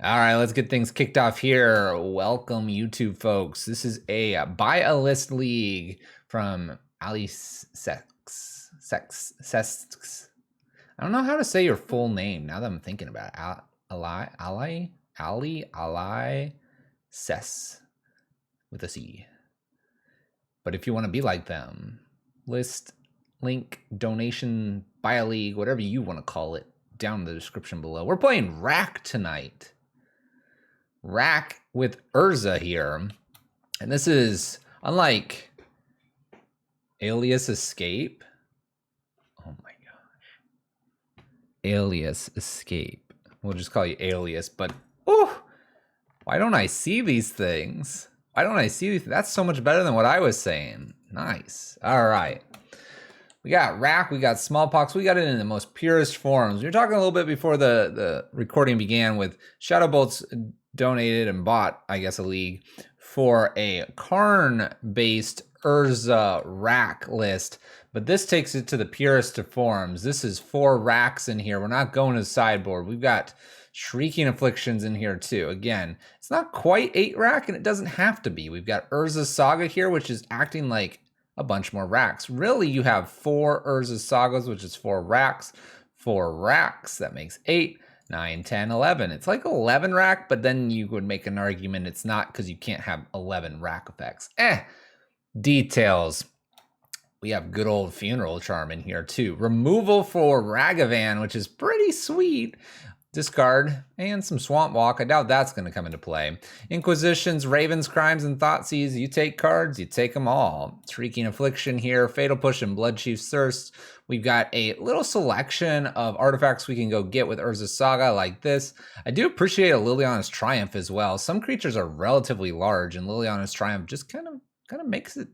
All right, let's get things kicked off here. Welcome, YouTube folks. This is a buy a list league from Ali Sex. I don't know how to say your full name now that I'm thinking about it. Ali Ses with a C. But if you want to be like them, list, link, donation, buy a league, whatever you want to call it, down in the description below. We're playing Rack tonight. Rack with Urza here. And this is unlike Alias Escape. Oh my gosh. Alias Escape. We'll just call you Alias, but oh, why don't I see these things? Why don't I see these? That's so much better than what I was saying. Nice. All right. We got Rack, we got Smallpox, we got it in the most purest forms. We were talking a little bit before the recording began with Shadowbolts donated and bought, I guess, a league for a Karn-based Urza Rack list, but this takes it to the purest of forms. This is 4 Racks in here. We're not going to sideboard. We've got Shrieking Afflictions in here too. Again, it's not quite 8 Rack, and it doesn't have to be. We've got Urza Saga here, which is acting like a bunch more racks. Really, you have 4 Urza Sagas, which is 4 racks. 4 racks, that makes 8, 9, 10, 11. It's like 11 rack, but then you would make an argument it's not because you can't have 11 rack effects. Details. We have good old Funeral Charm in here too. Removal for Ragavan, which is pretty sweet. Discard, and some Swamp Walk. I doubt that's going to come into play. Inquisitions, Ravens, Crimes, and Thoughtseize. You take cards, you take them all. Shrieking Affliction here, Fatal Push, and Bloodchief's Thirst. We've got a little selection of artifacts we can go get with Urza Saga like this. I do appreciate a Liliana's Triumph as well. Some creatures are relatively large, and Liliana's Triumph just kind of makes it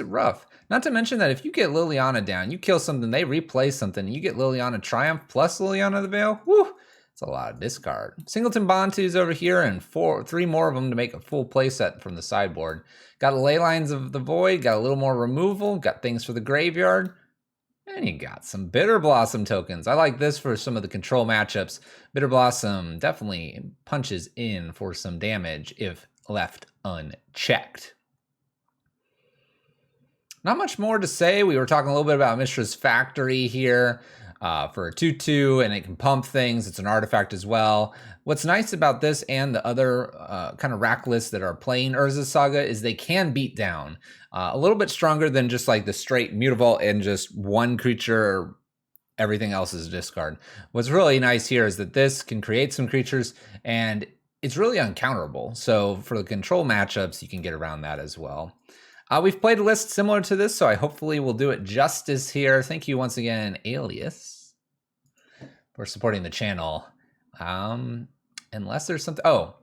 rough. Not to mention that if you get Liliana down, you kill something, they replay something, you get Liliana Triumph plus Liliana the Veil, whew, it's a lot of discard. Singleton Bantu's over here and 3 more of them to make a full playset from the sideboard. Got Ley Lines of the Void, got a little more removal, got things for the graveyard, and you got some Bitter Blossom tokens. I like this for some of the control matchups. Bitter Blossom definitely punches in for some damage if left unchecked. Not much more to say. We were talking a little bit about Mishra's Factory here for a 2/2, and it can pump things. It's an artifact as well. What's nice about this and the other kind of rack lists that are playing Urza Saga is they can beat down a little bit stronger than just like the straight Mutavault and just one creature, everything else is discard. What's really nice here is that this can create some creatures, and it's really uncounterable. So for the control matchups, you can get around that as well. We've played a list similar to this, so I hopefully will do it justice here. Thank you once again, Alias, for supporting the channel. Unless there's something... Oh,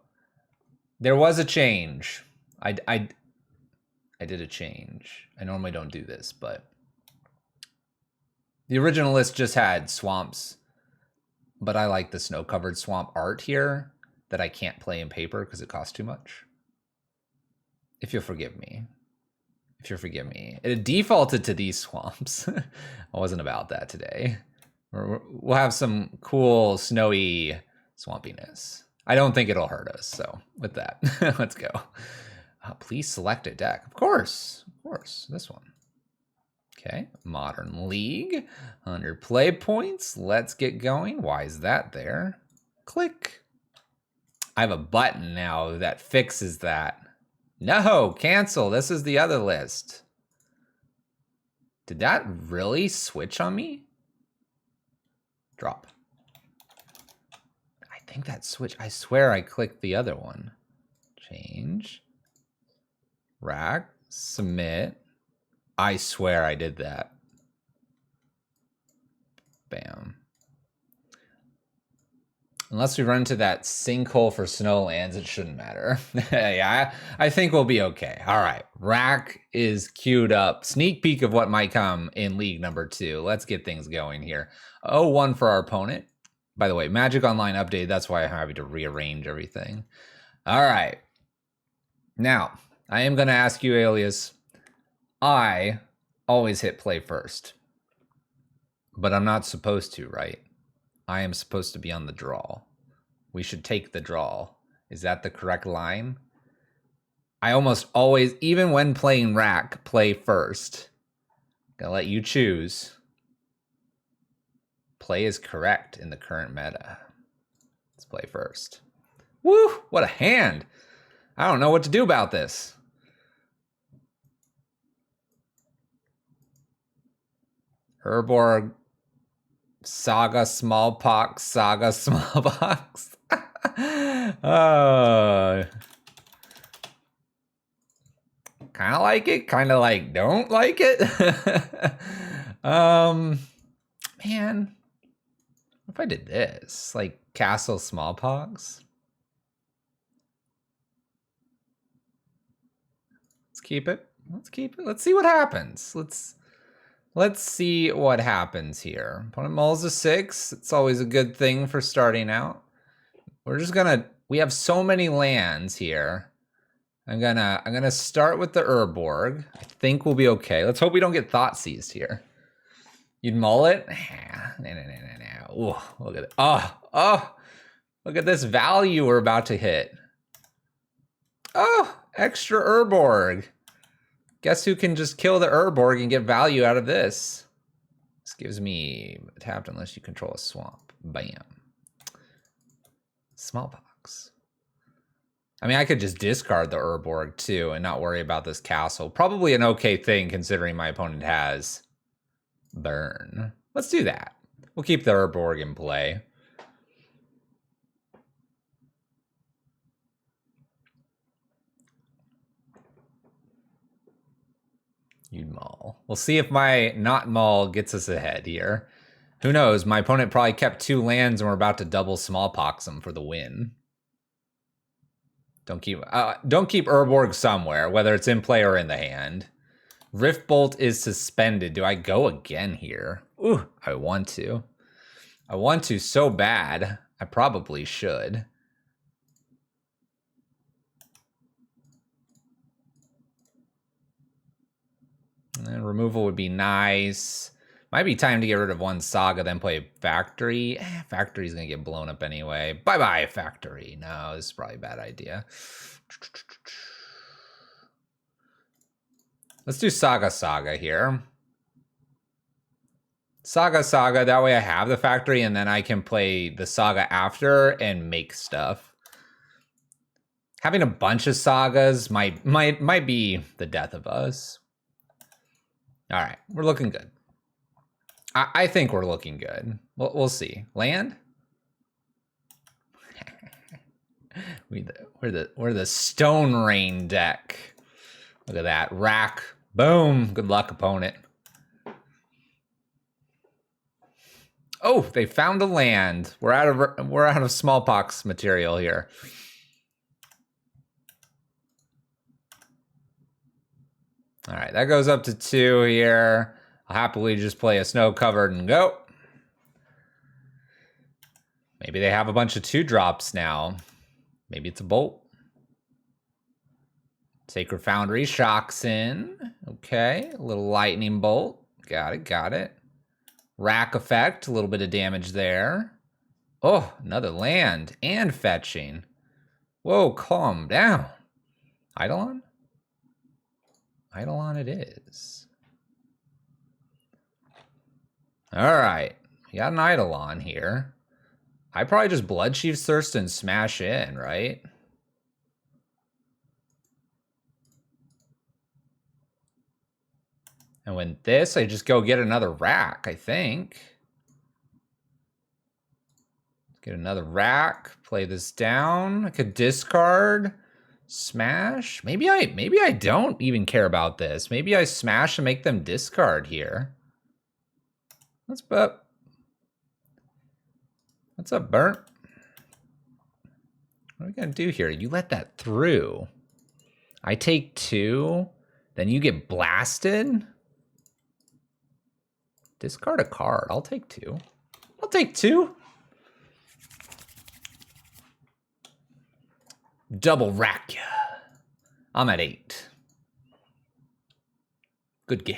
there was a change. I did a change. I normally don't do this, but... The original list just had swamps, but I like the snow-covered swamp art here that I can't play in paper because it costs too much. If you'll forgive me. It defaulted to these swamps. I wasn't about that today. We'll have some cool snowy swampiness. I don't think it'll hurt us. So with that, let's go. Please select a deck. Of course, this one. Okay, Modern League, 100 play points. Let's get going. Why is that there? Click. I have a button now that fixes that. No, cancel. This is the other list. Did that really switch on me? Drop. I think that switched. I swear I clicked the other one. Change. Rack. Submit. I swear I did that. Bam. Unless we run into that sinkhole for Snowlands, it shouldn't matter. Yeah, I think we'll be okay. All right, Rack is queued up. Sneak peek of what might come in League number 2. Let's get things going here. 0-1 for our opponent. By the way, Magic Online update. That's why I'm having to rearrange everything. All right. Now, I am going to ask you, Alias. I always hit play first. But I'm not supposed to, right? I am supposed to be on the draw. we should take the draw. Is that the correct line? I almost always, even when playing rack, play first. Gonna let you choose. Play is correct in the current meta. Let's play first. Woo! What a hand! I don't know what to do about this. Urborg, Saga Smallpox, Saga Smallpox. Kind of like it, kind of like don't like it. Man, what if I did this? Like Castle Smallpox? Let's keep it. Let's keep it. Let's see what happens. Let's see what happens here. Opponent mulls a 6. It's always a good thing for starting out. We're just gonna, we have so many lands here. I'm gonna start with the Urborg. I think we'll be okay. Let's hope we don't get thought seized here. You'd mull it? No. Ooh, look at it. Oh, look at this value we're about to hit. Oh, extra Urborg. Guess who can just kill the Urborg and get value out of this? This gives me tapped unless you control a swamp. Bam. Smallpox. I mean, I could just discard the Urborg too and not worry about this castle. Probably an okay thing considering my opponent has burn. Let's do that. We'll keep the Urborg in play. You'd mull. We'll see if my not mull gets us ahead here. Who knows? My opponent probably kept 2 lands and we're about to double smallpox them for the win. Don't keep Urborg somewhere, whether it's in play or in the hand. Rift Bolt is suspended. Do I go again here? Ooh, I want to. I want to so bad. I probably should. And removal would be nice. Might be time to get rid of 1 Saga, then play Factory. Factory's gonna get blown up anyway. Bye-bye, Factory. No, this is probably a bad idea. Let's do Saga here. Saga, that way I have the Factory, and then I can play the Saga after and make stuff. Having a bunch of Sagas might be the death of us. All right, we're looking good. I think we're looking good. We'll see. Land? we're the Stone Rain deck. Look at that. Rack. Boom. Good luck, opponent. Oh, they found a land. We're out of smallpox material here. All right, that goes up to 2 here. I'll happily just play a snow covered and go. Maybe they have a bunch of 2-drops now. Maybe it's a bolt. Sacred Foundry shocks in. Okay, a little lightning bolt. Got it. Rack effect, a little bit of damage there. Oh, another land and fetching. Whoa, calm down. Eidolon? Eidolon it is. All right, we got an Eidolon here. I probably just Bloodchief's Thirst and smash in, right? And with this, I just go get another rack, I think. Get another rack, play this down. I could discard, smash. Maybe I don't even care about this. Maybe I smash and make them discard here. Let's bet. What's up, Burnt? What are we gonna do here? You let that through. I take 2, then you get blasted. Discard a card. I'll take 2. I'll take 2. Double rack ya. I'm at 8. Good game.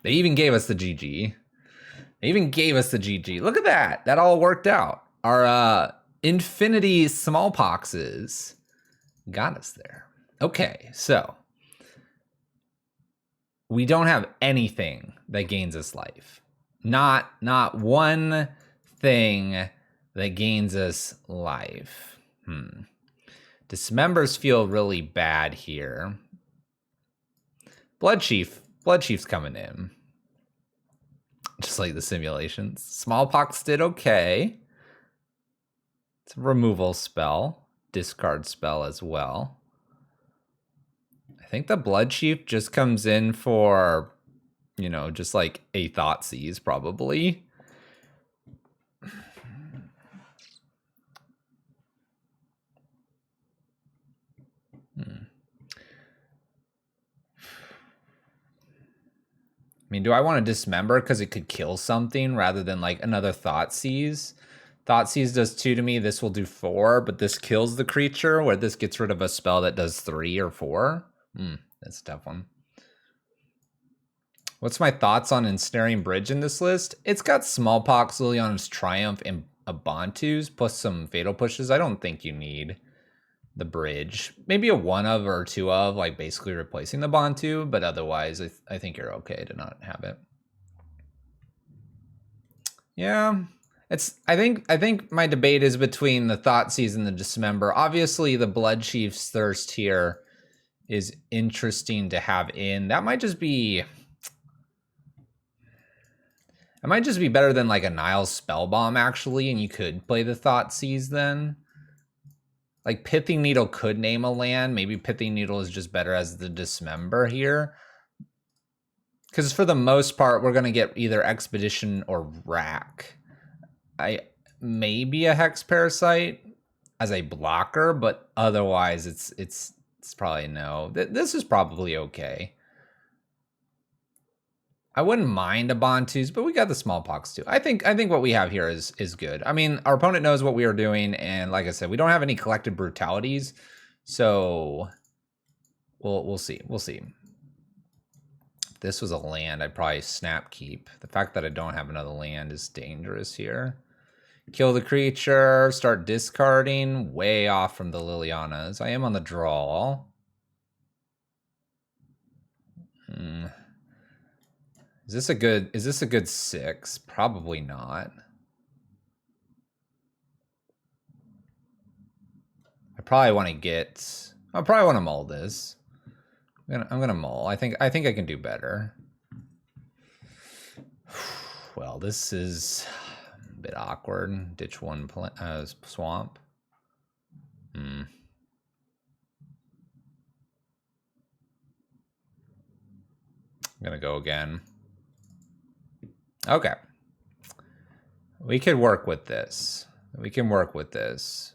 They even gave us the GG. It even gave us the GG. Look at that. That all worked out. Our infinity smallpoxes got us there. Okay, so we don't have anything that gains us life. Not one thing that gains us life. Dismembers feel really bad here. Bloodchief's coming in. Just like the simulations. Smallpox did okay. It's a removal spell. Discard spell as well. I think the Bloodchief just comes in for, you know, just like a Thoughtseize probably. I mean, do I want to dismember because it could kill something rather than like another Thoughtseize? Thoughtseize does 2 to me. This will do 4, but this kills the creature, where this gets rid of a spell that does 3 or 4. That's a tough one. What's my thoughts on Ensnaring Bridge in this list? It's got Smallpox, Liliana's Triumph, and a Bantu's, plus some Fatal Pushes. I don't think you need the bridge. Maybe a 1 of or 2 of, like basically replacing the Bantu, but otherwise I think you're okay to not have it. Yeah, I think my debate is between the Thoughtseize and the Dismember. Obviously the Bloodchief's Thirst here is interesting to have in. That might just be better than like a Nile's Spellbomb actually, and you could play the Thoughtseize then. Like Pithing Needle could name a land. Maybe Pithing Needle is just better as the Dismember here. Because for the most part, we're going to get either Expedition or Rack. Maybe a Hex Parasite as a blocker, but otherwise it's probably no. This is probably okay. I wouldn't mind a Bantu's, but we got the Smallpox too. I think what we have here is good. I mean, our opponent knows what we are doing, and like I said, we don't have any collected brutalities, so we'll see. We'll see. If this was a land, I'd probably snap keep. The fact that I don't have another land is dangerous here. Kill the creature, start discarding, way off from the Lilianas. I am on the draw. Is this a good 6? Probably not. I probably want to mull this. I'm gonna mull. I think I can do better. Well, this is a bit awkward. Ditch one swamp. I'm gonna go again. Okay. We could work with this. We can work with this.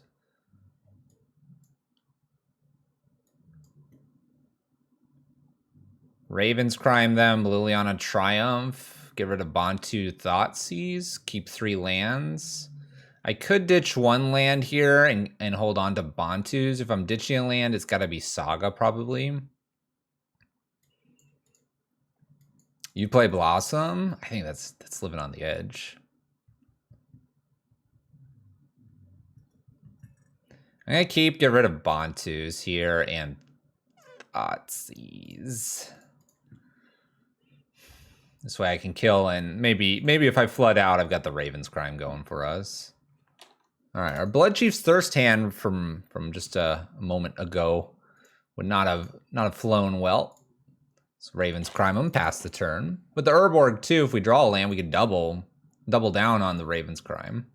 Ravens crime them, Liliana Triumph, get rid of Bantu Thoughtseize, keep 3 lands. I could ditch 1 land here and hold on to Bantus. If I'm ditching a land, it's gotta be Saga probably. You play Blossom? I think that's living on the edge. I'm gonna get rid of Bantus here and Thoughtseize. This way I can kill, and maybe if I flood out, I've got the Raven's Crime going for us. All right, our Bloodchief's Thirst hand from just a moment ago would not have flown well. So Raven's Crime them past the turn. With the Urborg too, if we draw a land, we could double down on the Raven's Crime.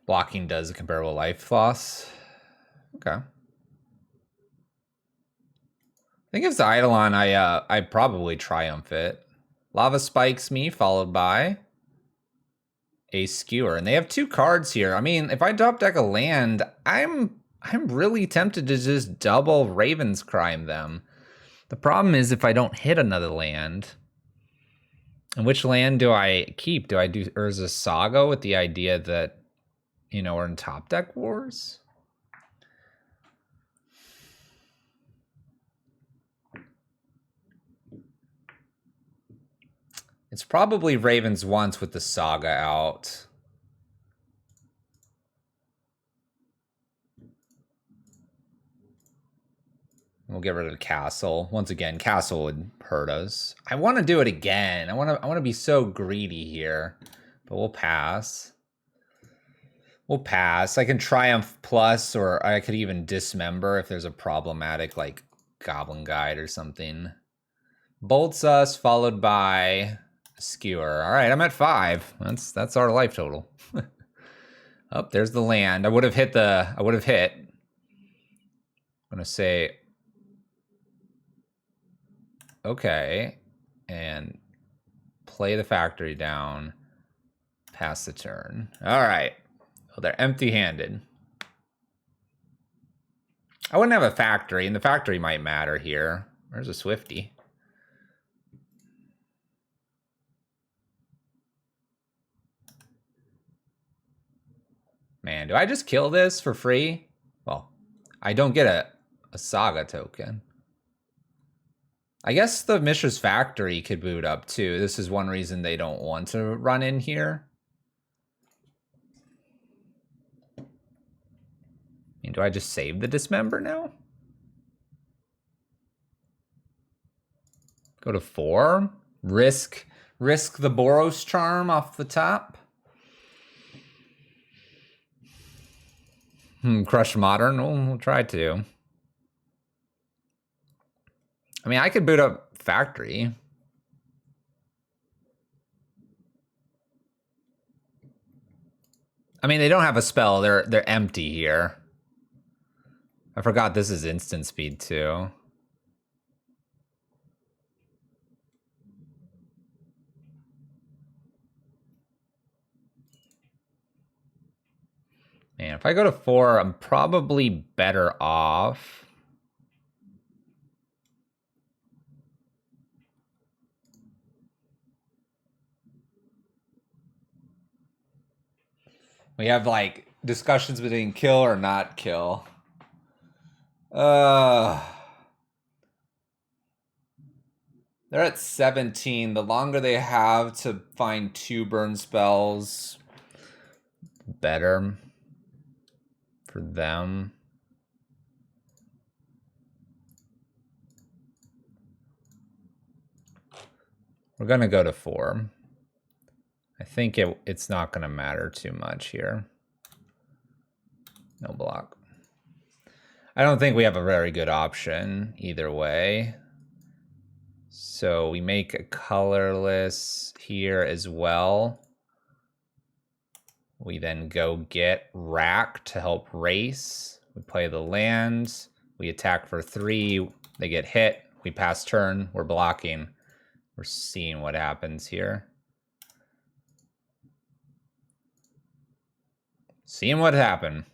Blocking does a comparable life loss. Okay. I think if it's Eidolon, I probably Triumph it. Lava Spikes me, followed by a Skewer, and they have 2 cards here. I mean, if I top deck a land, I'm really tempted to just double Raven's Crime them. The problem is if I don't hit another land. And which land do I keep? Do I do Urza Saga with the idea that, you know, we're in top deck wars? It's probably Ravens once with the Saga out. We'll get rid of the castle. Once again, castle would hurt us. I want to do it again. I want to be so greedy here. But we'll pass. We'll pass. I can Triumph Plus, or I could even Dismember if there's a problematic, like, Goblin Guide or something. Bolts us, followed by Skewer. All right, I'm at 5. That's our life total. Oh, there's the land. I would have hit. I'm gonna say, okay, and play the factory down. Pass the turn. All right. Well, they're empty-handed. I wouldn't have a factory, and the factory might matter here. Where's a Swifty? Man, do I just kill this for free? Well, I don't get a Saga token. I guess the Mishra's Factory could boot up too. This is one reason they don't want to run in here. I mean, do I just save the Dismember now? Go to 4. Risk the Boros Charm off the top. Crush Modern. We'll try to. I mean, I could boot up Factory. I mean, they don't have a spell. They're empty here. I forgot this is instant speed too. Man, if I go to 4, I'm probably better off. We have like discussions between kill or not kill. They're at 17. The longer they have to find 2 burn spells, better for them. We're going to go to 4. I think it's not going to matter too much here. No block. I don't think we have a very good option either way. So we make a colorless here as well. We then go get Rack to help race. We play the land. We attack for 3. They get hit. We pass turn. We're blocking. We're seeing what happens here. Seeing what happened.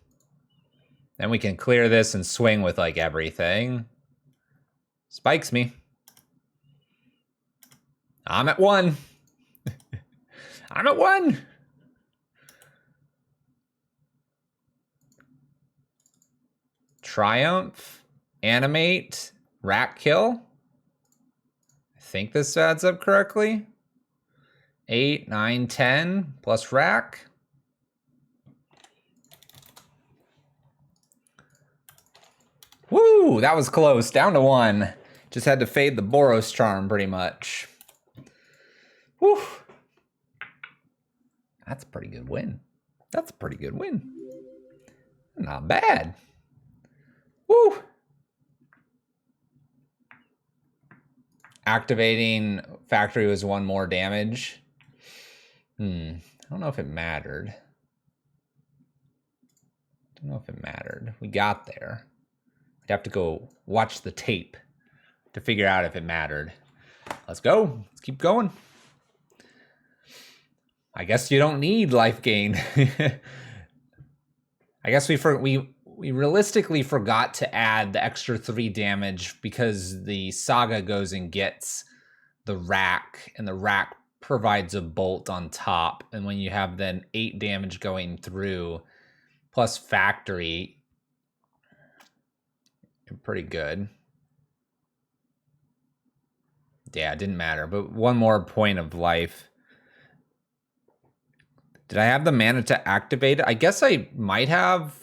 Then we can clear this and swing with like everything. Spikes me. I'm at 1. I'm at 1. Triumph, animate, Rack kill. I think this adds up correctly. 8, 9, 10 plus Rack. Woo, that was close. Down to 1. Just had to fade the Boros Charm pretty much. Woo. That's a pretty good win. That's a pretty good win. Not bad. Woo. Activating Factory was 1 more damage. I don't know if it mattered. We got there. I'd have to go watch the tape to figure out if it mattered. Let's go. Let's keep going. I guess you don't need life gain. I guess we realistically forgot to add the extra 3 damage because the Saga goes and gets the Rack, and the Rack provides a bolt on top. And when you have then 8 damage going through plus Factory, you're pretty good. Yeah, it didn't matter. But one more point of life. Did I have the mana to activate it? I guess I might have.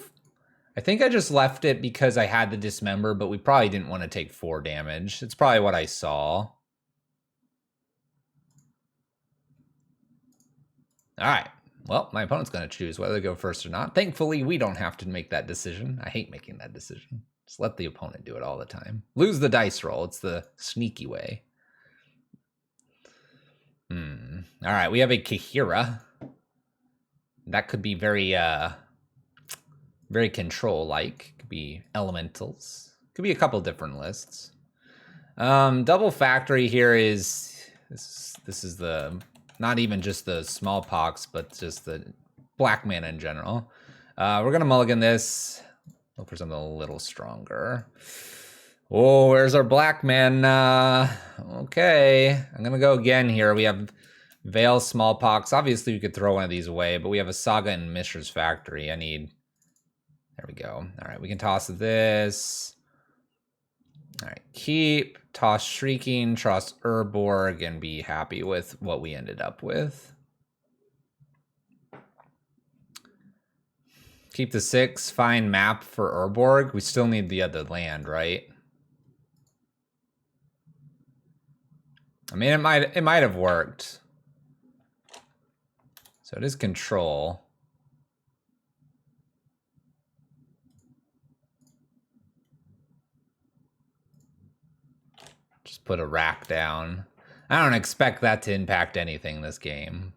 I think I just left it because I had the dismember, but we probably didn't want to take 4 damage. It's probably what I saw. All right. Well, my opponent's going to choose whether to go first or not. Thankfully, we don't have to make that decision. I hate making that decision. Just let the opponent do it all the time. Lose the dice roll. It's the sneaky way. All right, we have a Kahira. That could be very, very control-like. Could be elementals. Could be a couple different lists. Double factory here is this is the not even just the smallpox, but just the black mana in general. We're gonna mulligan this. Look for something a little stronger. Oh, where's our black mana? Okay, I'm gonna go again here. We have Veil, Smallpox. Obviously, we could throw one of these away, but we have a Saga and Mishra's Factory. I need... There we go. All right, we can toss this. All right, keep, toss Shrieking, toss Urborg, and be happy with what we ended up with. Keep the 6, find map for Urborg. We still need the other land, right? I mean, it might have worked. So it is control. Just put a rack down. I don't expect that to impact anything this game.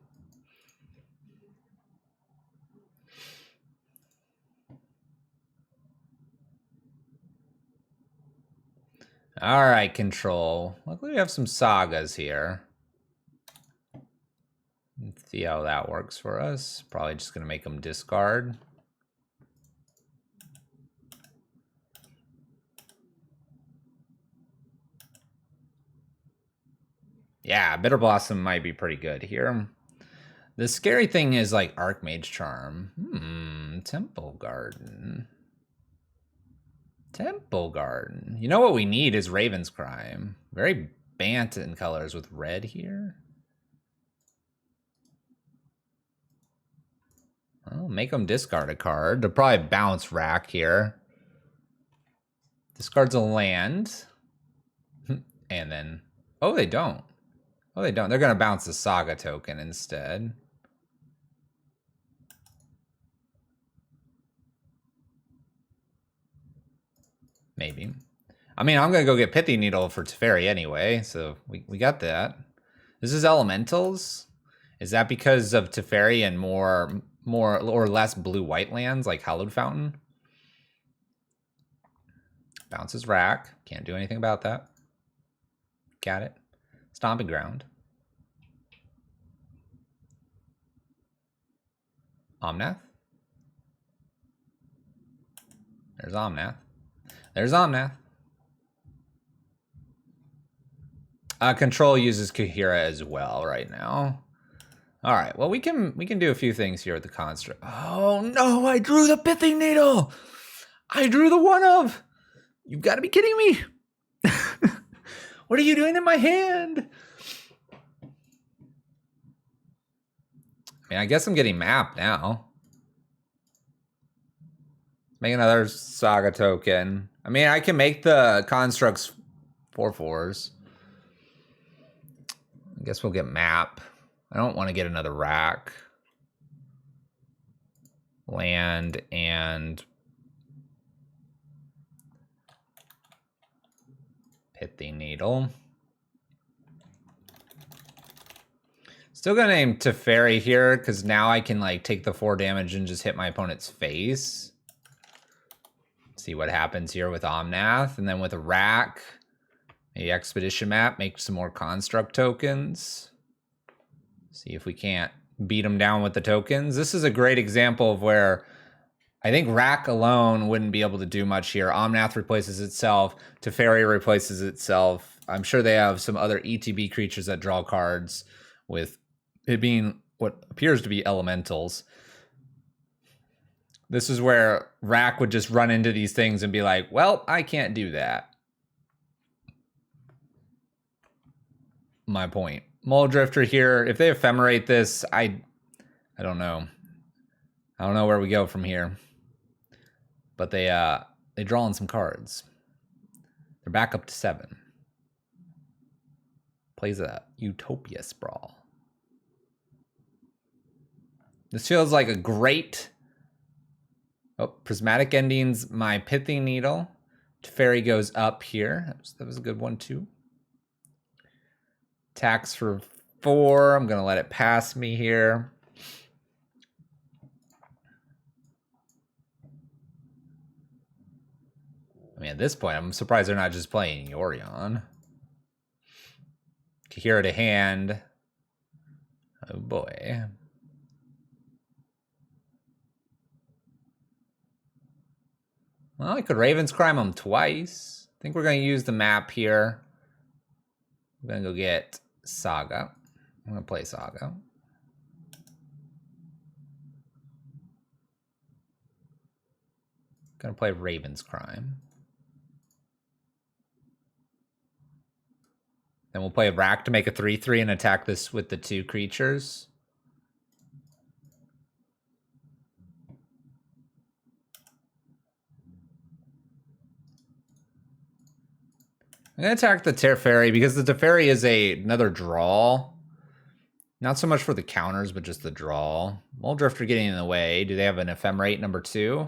All right, control. Luckily we have some sagas here. Let's see how that works for us. Probably just gonna make them discard. Yeah, Bitter Blossom might be pretty good here. The scary thing is like Archmage Charm. Temple Garden. Temple Garden. You know what we need is Raven's Crime. Very Banton colors with red here. Well, make them discard a card. They'll probably bounce rack here. Discards a land. And then... Oh, they don't. Oh, they don't. They're going to bounce the Saga token instead. Maybe. I mean, I'm going to go get Pithy Needle for Teferi anyway, so we got that. This is Elementals. Is that because of Teferi and more or less blue-white lands like Hallowed Fountain? Bounces rack. Can't do anything about that. Got it. Stomping Ground. Omnath. There's Omnath. There's Omnath. Control uses Kahira as well right now. All right, well, we can do a few things here with the construct. Oh, no, I drew the Pithy Needle. I drew the one of. You've got to be kidding me. What are you doing in my hand? I mean, I guess I'm getting mapped now. Make another Saga token. I mean, I can make the constructs 4/4s. I guess we'll get map. I don't want to get another rack. Land and Pithy Needle. Still gonna name Teferi here because now I can like take the 4 damage and just hit my opponent's face. See what happens here with Omnath, and then with a rack, a expedition map, make some more construct tokens. See if we can't beat them down with the tokens. This is a great example of where I think rack alone wouldn't be able to do much here. Omnath replaces itself, Teferi replaces itself. I'm sure they have some other ETB creatures that draw cards, with it being what appears to be elementals. This is where rack would just run into these things and be like, well, I can't do that. my point. Mole Drifter here. If they ephemerate this, I don't know. I don't know where we go from here. But they draw in some cards. They're back up to 7. Plays a Utopia Sprawl. This feels like a great... Oh, Prismatic Endings, my Pithing Needle. Teferi goes up here. That was a good one, too. Tax for 4. I'm going to let it pass me here. I mean, at this point, I'm surprised they're not just playing Yorion. Kahira to hand. Oh, boy. Well, I could Raven's Crime them twice. I think we're going to use the map here. We're going to go get Saga. I'm going to play Saga. Going to play Raven's Crime. Then we'll play a Rack to make a 3/3 and attack this with the 2 creatures. I'm going to attack the Teferi because the Teferi is another draw. Not so much for the counters, but just the draw. Mole Drifter getting in the way. Do they have an Ephemerate number 2?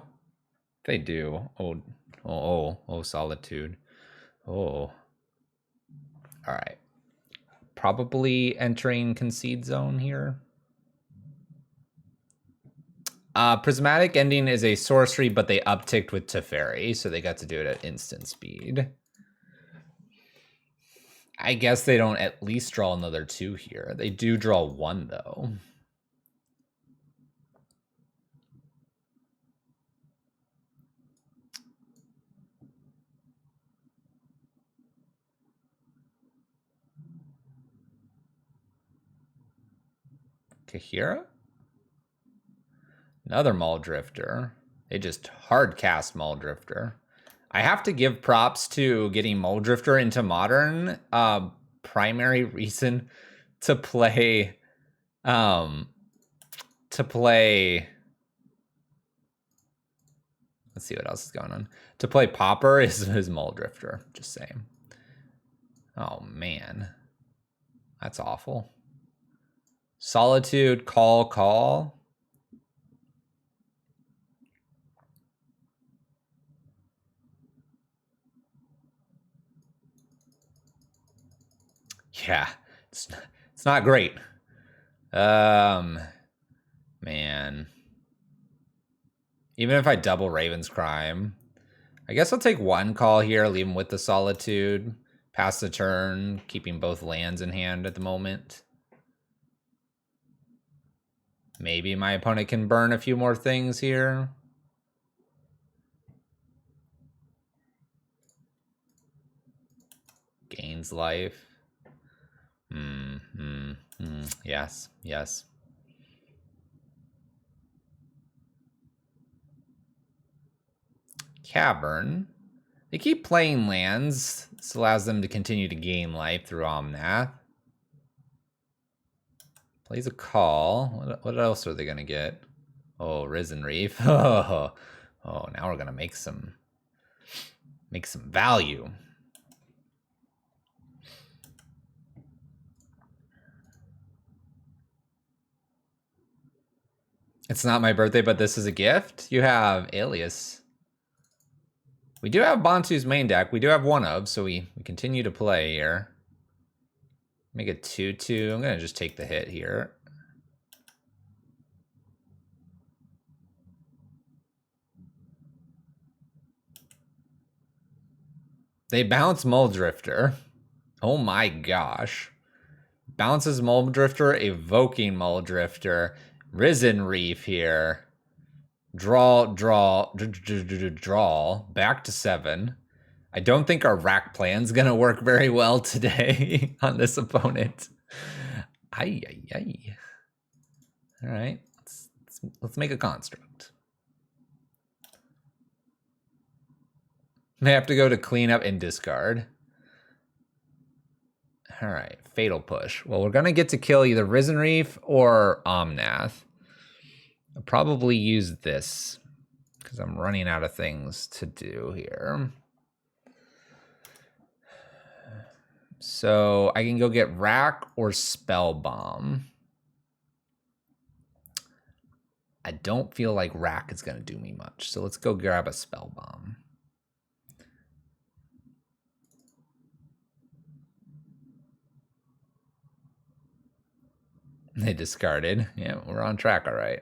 They do. Oh, Solitude. Oh. All right. Probably entering Concede Zone here. Prismatic Ending is a sorcery, but they upticked with Teferi, so they got to do it at instant speed. I guess they don't at least draw another 2 here. They do draw 1, though. Kahira? Another Mole Drifter. They just hard cast Mole Drifter. I have to give props to getting Mole Drifter into Modern. Primary reason to play... Let's see what else is going on. To play Pauper is Mole Drifter. Just saying. Oh, man. That's awful. Solitude, call. Yeah, it's not great. Man. Even if I double Raven's Crime, I guess I'll take 1 call here, leave him with the Solitude, pass the turn, keeping both lands in hand at the moment. Maybe my opponent can burn a few more things here. Gains life. Yes. Cavern. They keep playing lands. This allows them to continue to gain life through Omnath. Plays a call. What else are they going to get? Oh, Risen Reef. Oh, now we're going to make some value. It's not my birthday, but this is a gift. You have Alias. We do have Bantu's main deck. We do have one of, so we continue to play here. Make it 2/2. I'm going to just take the hit here. They bounce Mole Drifter. Oh my gosh. Bounces Mole Drifter, evoking Mole Drifter. Risen Reef here. Draw. Back to 7. I don't think our rack plan's gonna work very well today on this opponent. Ay. All right, let's make a construct. May have to go to clean up and discard. All right, Fatal Push. Well, we're going to get to kill either Risen Reef or Omnath. I'll probably use this because I'm running out of things to do here. So I can go get Rack or Spell Bomb. I don't feel like Rack is going to do me much. So let's go grab a Spell Bomb. They discarded. Yeah, we're on track, all right.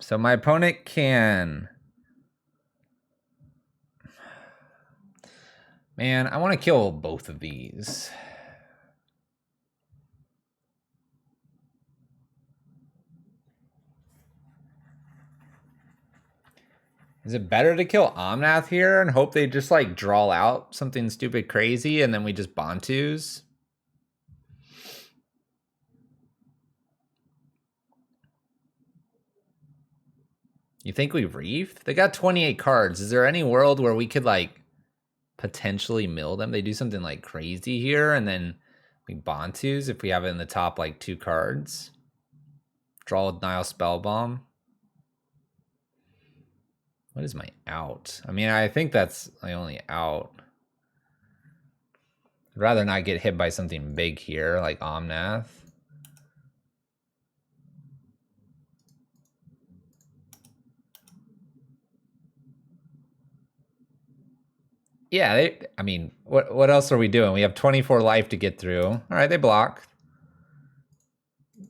So my opponent can... Man, I want to kill both of these. Is it better to kill Omnath here and hope they just like draw out something stupid crazy and then we just Bantus? You think we Reef? They got 28 cards. Is there any world where we could like potentially mill them? They do something like crazy here and then we Bantus if we have it in the top like 2 cards. Draw with Nile Spellbomb. What is my out? I mean, I think that's my only out. I'd rather not get hit by something big here, like Omnath. Yeah, I mean, what else are we doing? We have 24 life to get through. All right, they block.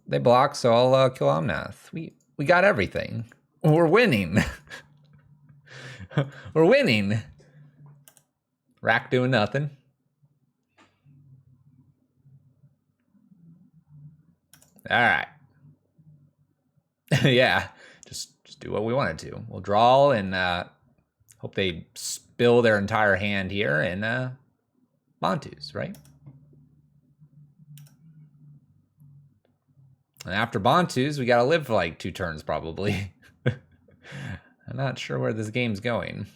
They block, so I'll kill Omnath. We got everything. We're winning. We're winning. Rack doing nothing. All right. Yeah, just do what we wanted to. We'll draw and hope they spill their entire hand here and Bantus, right? And after Bantus, we gotta live for like 2 turns probably. I'm not sure where this game's going.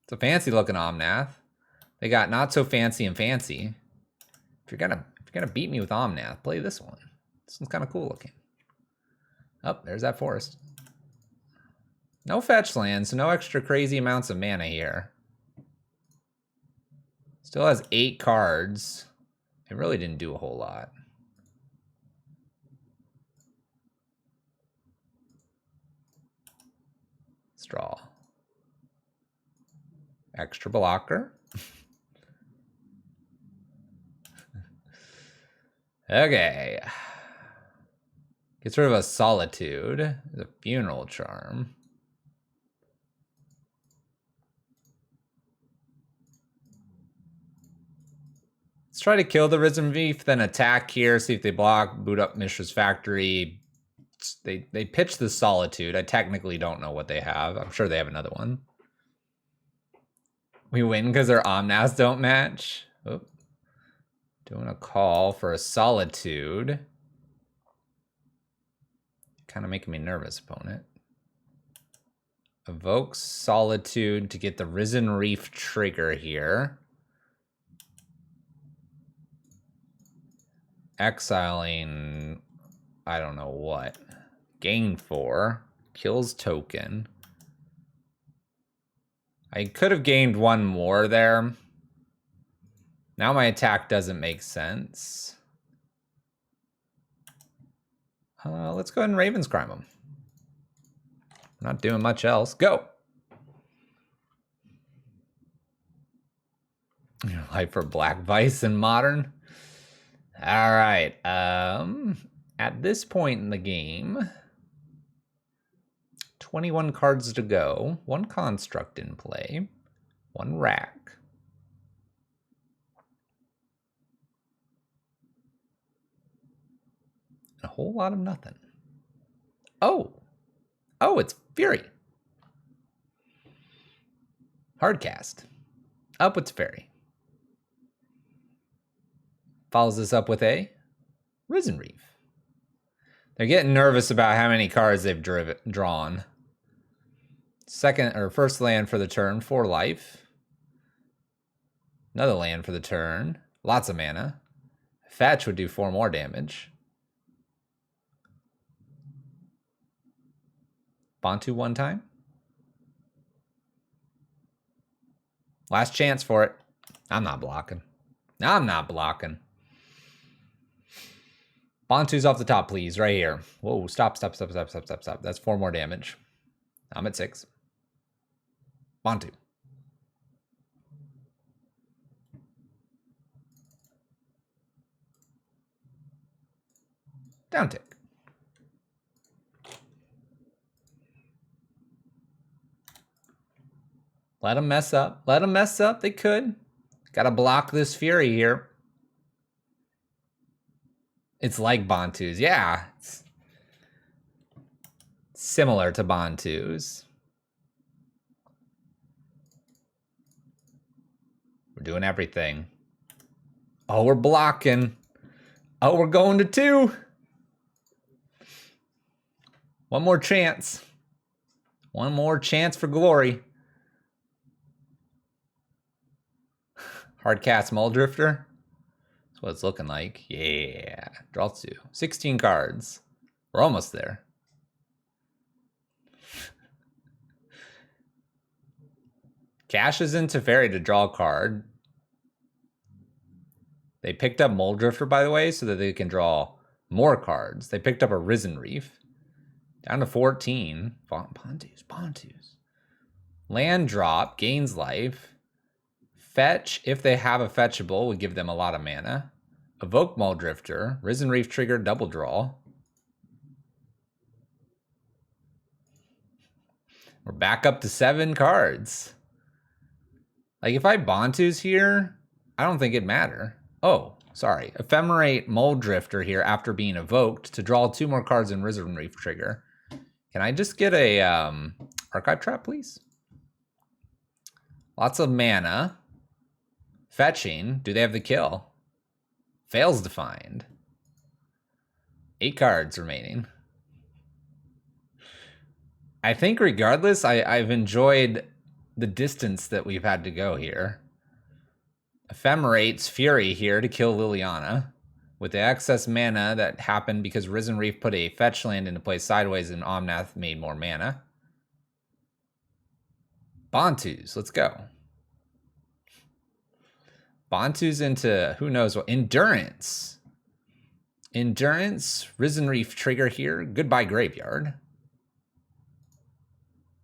It's a fancy looking Omnath. They got not so fancy and fancy. If you're gonna beat me with Omnath, play this one. This one's kind of cool looking. Oh, there's that forest. No fetch land, so no extra crazy amounts of mana here. Still has 8 cards. It really didn't do a whole lot. Straw. Extra blocker. Okay. Gets rid of a Solitude. The Funeral Charm. Let's try to kill the Risen Reef, then attack here, see if they block, boot up Mishra's Factory. They pitch the Solitude. I technically don't know what they have. I'm sure they have another one. We win because their Omnaths don't match. Oop. Doing a call for a Solitude. Kind of making me nervous, opponent. Evokes Solitude to get the Risen Reef trigger here. Exiling, I don't know what. Gain 4. Kills token. I could have gained 1 more there. Now my attack doesn't make sense. Let's go ahead and Ravenscrime him. Not doing much else. Go! Life for Black Vice in Modern. All right. At this point in the game, 21 cards to go. 1 construct in play. 1 rack. A whole lot of nothing. Oh, it's Fury. Hardcast. Up with Fairy. Follows this up with a Risen Reef. They're getting nervous about how many cards they've drawn. First land for the turn, 4 life. Another land for the turn. Lots of mana. Fetch would do 4 more damage. Bantu one time. Last chance for it. I'm not blocking. I'm not blocking. Bantu's off the top, please. Right here. Whoa, stop. That's 4 more damage. I'm at 6. Bantu. Down tick. Let them mess up. Let them mess up. They could. Gotta block this Fury here. It's like Bantu's. Yeah. It's similar to Bantu's. We're doing everything. Oh, we're blocking. Oh, we're going to 2. One more chance. One more chance for glory. Hard cast Muldrifter. That's what it's looking like. Yeah. Draw 2. 16 cards. We're almost there. Cashes into Teferi to draw a card. They picked up Muldrifter, by the way, so that they can draw more cards. They picked up a Risen Reef. Down to 14. Bantus. Land drop, gains life. Fetch, if they have a fetchable, would give them a lot of mana. Evoke Muldrifter. Risen Reef trigger, double draw. We're back up to 7 cards. Like, if I Bantu's here, I don't think it'd matter. Oh, sorry. Ephemerate Muldrifter here after being evoked to draw 2 more cards in Risen Reef trigger. Can I just get a Archive Trap, please? Lots of mana. Fetching. Do they have the kill? Fails to find. 8 cards remaining. I think regardless, I've enjoyed the distance that we've had to go here. Ephemerate's Fury here to kill Liliana. With the excess mana that happened because Risen Reef put a fetch land into play sideways and Omnath made more mana. Bantu's, let's go. Bantu's into who knows what. Endurance. Endurance, Risen Reef trigger here. Goodbye Graveyard.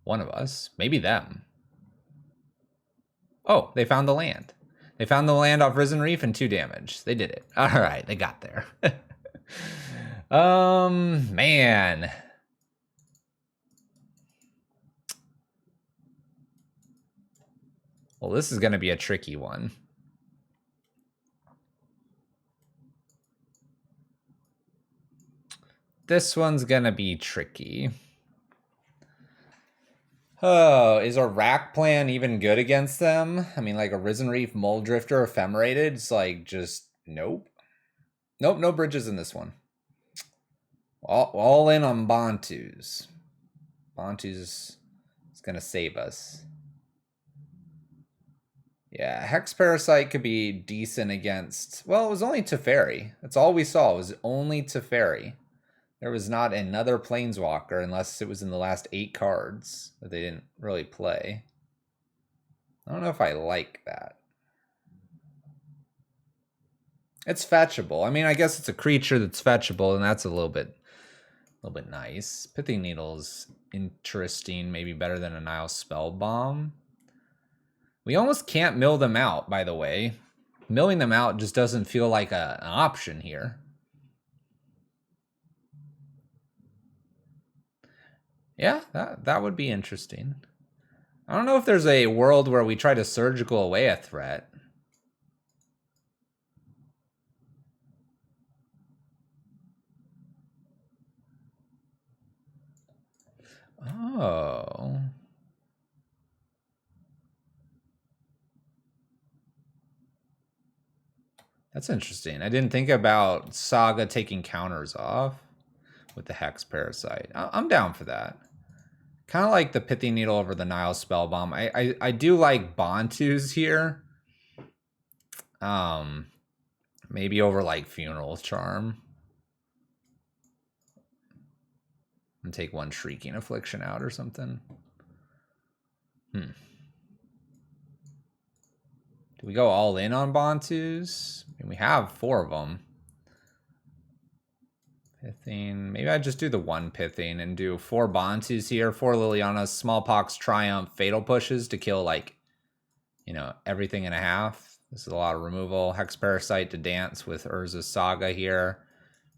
One of us, maybe them. Oh, they found the land. They found the land off Risen Reef and 2 damage. They did it. All right, they got there. Man. Well, this is going to be a tricky one. This one's going to be tricky. Oh, is our rack plan even good against them? I mean, like a Risen Reef Muldrifter Ephemerated, it's like just nope. Nope, no bridges in this one. All in on Bantu's. Bantu's is going to save us. Yeah, Hex Parasite could be decent against... Well, it was only Teferi. That's all we saw, was only Teferi. There was not another Planeswalker unless it was in the last 8 cards that they didn't really play. I don't know if I like that. It's fetchable. I mean, I guess it's a creature that's fetchable, and that's a little bit nice. Pithing Needle's interesting, maybe better than a Nile Spellbomb. We almost can't mill them out, by the way. Milling them out just doesn't feel like an option here. Yeah, that would be interesting. I don't know if there's a world where we try to surgical away a threat. Oh. That's interesting. I didn't think about Saga taking counters off with the Hex Parasite. I'm down for that. Kind of like the Pithing Needle over the Nile Spellbomb. I do like Bantu's here. Maybe over like Funeral Charm. And take one Shrieking Affliction out or something. Do we go all in on Bantus? I mean, we have 4 of them. Pithing. Maybe I just do the 1 Pithing and do 4 Bantus here, 4 Liliana's, Smallpox, Triumph, Fatal Pushes to kill, like, you know, everything in a half. This is a lot of removal. Hex Parasite to dance with Urza's Saga here.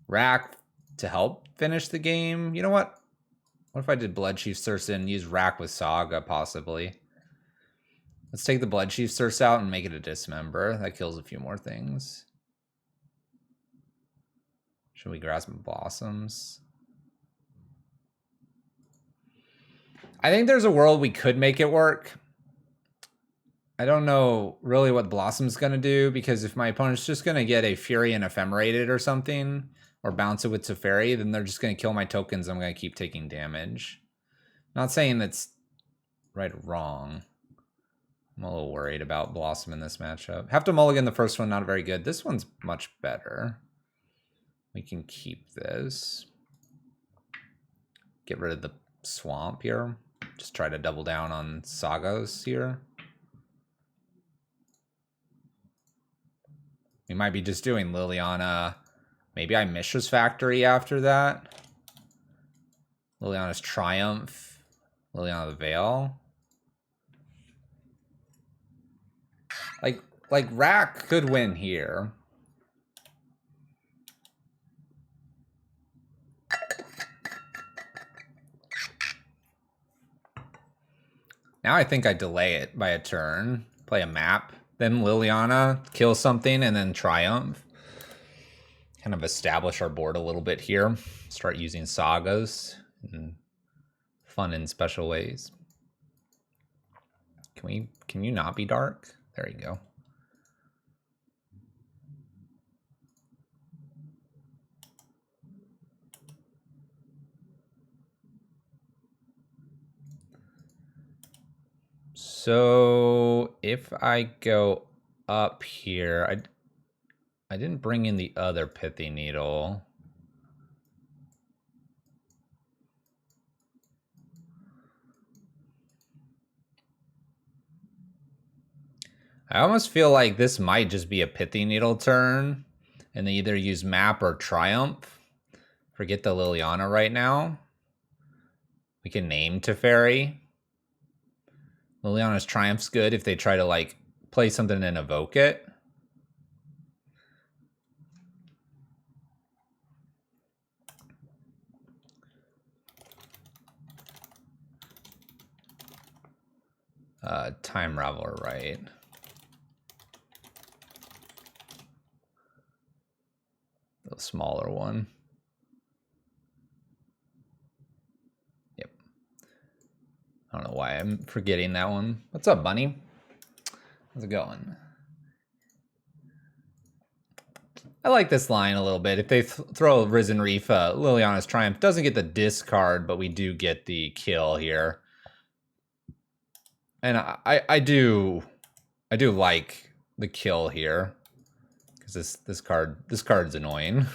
Rack to help finish the game. You know what? What if I did Bloodchief Circe and use Rack with Saga, possibly? Let's take the Bloodchief Circe out and make it a Dismember. That kills a few more things. Should we grasp Blossoms? I think there's a world we could make it work. I don't know really what Blossom's going to do, because if my opponent's just going to get a Fury and Ephemerated or something, or bounce it with Teferi, then they're just going to kill my tokens. I'm going to keep taking damage. Not saying that's right or wrong. I'm a little worried about Blossom in this matchup. Have to mulligan the first one, not very good. This one's much better. We can keep this. Get rid of the swamp here. Just try to double down on Sagas here. We might be just doing Liliana. Maybe I Mishra's Factory after that. Liliana's Triumph. Liliana the Veil. Like Rack could win here. Now I think I delay it by a turn. Play a map. Then Liliana, kill something, and then Triumph. Kind of establish our board a little bit here. Start using Sagas. And fun in special ways. Can you not be dark? There you go. So if I go up here, I didn't bring in the other Pithy Needle. I almost feel like this might just be a Pithy Needle turn, and they either use Map or Triumph. Forget the Liliana right now. We can name Teferi. Liliana's Triumph's good if they try to, like, play something and evoke it. Time Raveler, right? The smaller one. Yep. I don't know why I'm forgetting that one. What's up, Bunny? How's it going? I like this line a little bit. If they throw Risen Reef, Liliana's Triumph doesn't get the discard, but we do get the kill here. And I do like the kill here, because this card's annoying.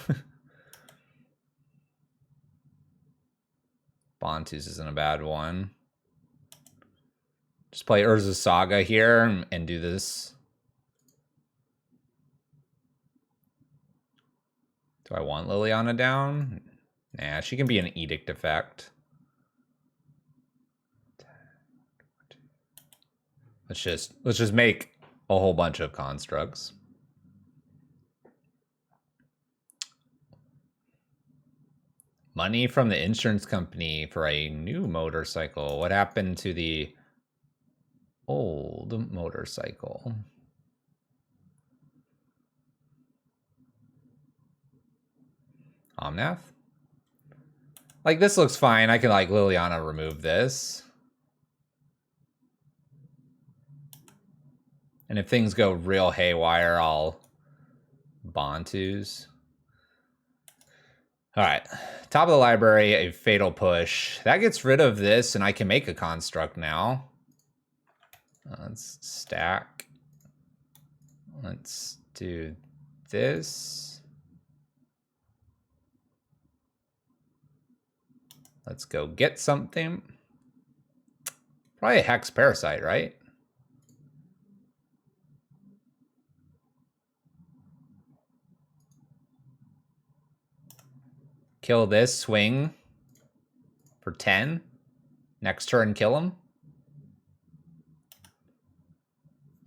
Bantus isn't a bad one. Just play Urza's Saga here and do this. Do I want Liliana down? Nah, she can be an Edict effect. Let's just make a whole bunch of constructs. Money from the insurance company for a new motorcycle. What happened to the old motorcycle? Omnath? Like, this looks fine. I can, like, Liliana remove this. And if things go real haywire, I'll Bantus. All right, top of the library, a Fatal Push. That gets rid of this, and I can make a construct now. Let's stack Let's do this. Let's go get something. Probably a Hex Parasite, right? Kill this, swing for 10. Next turn, kill him.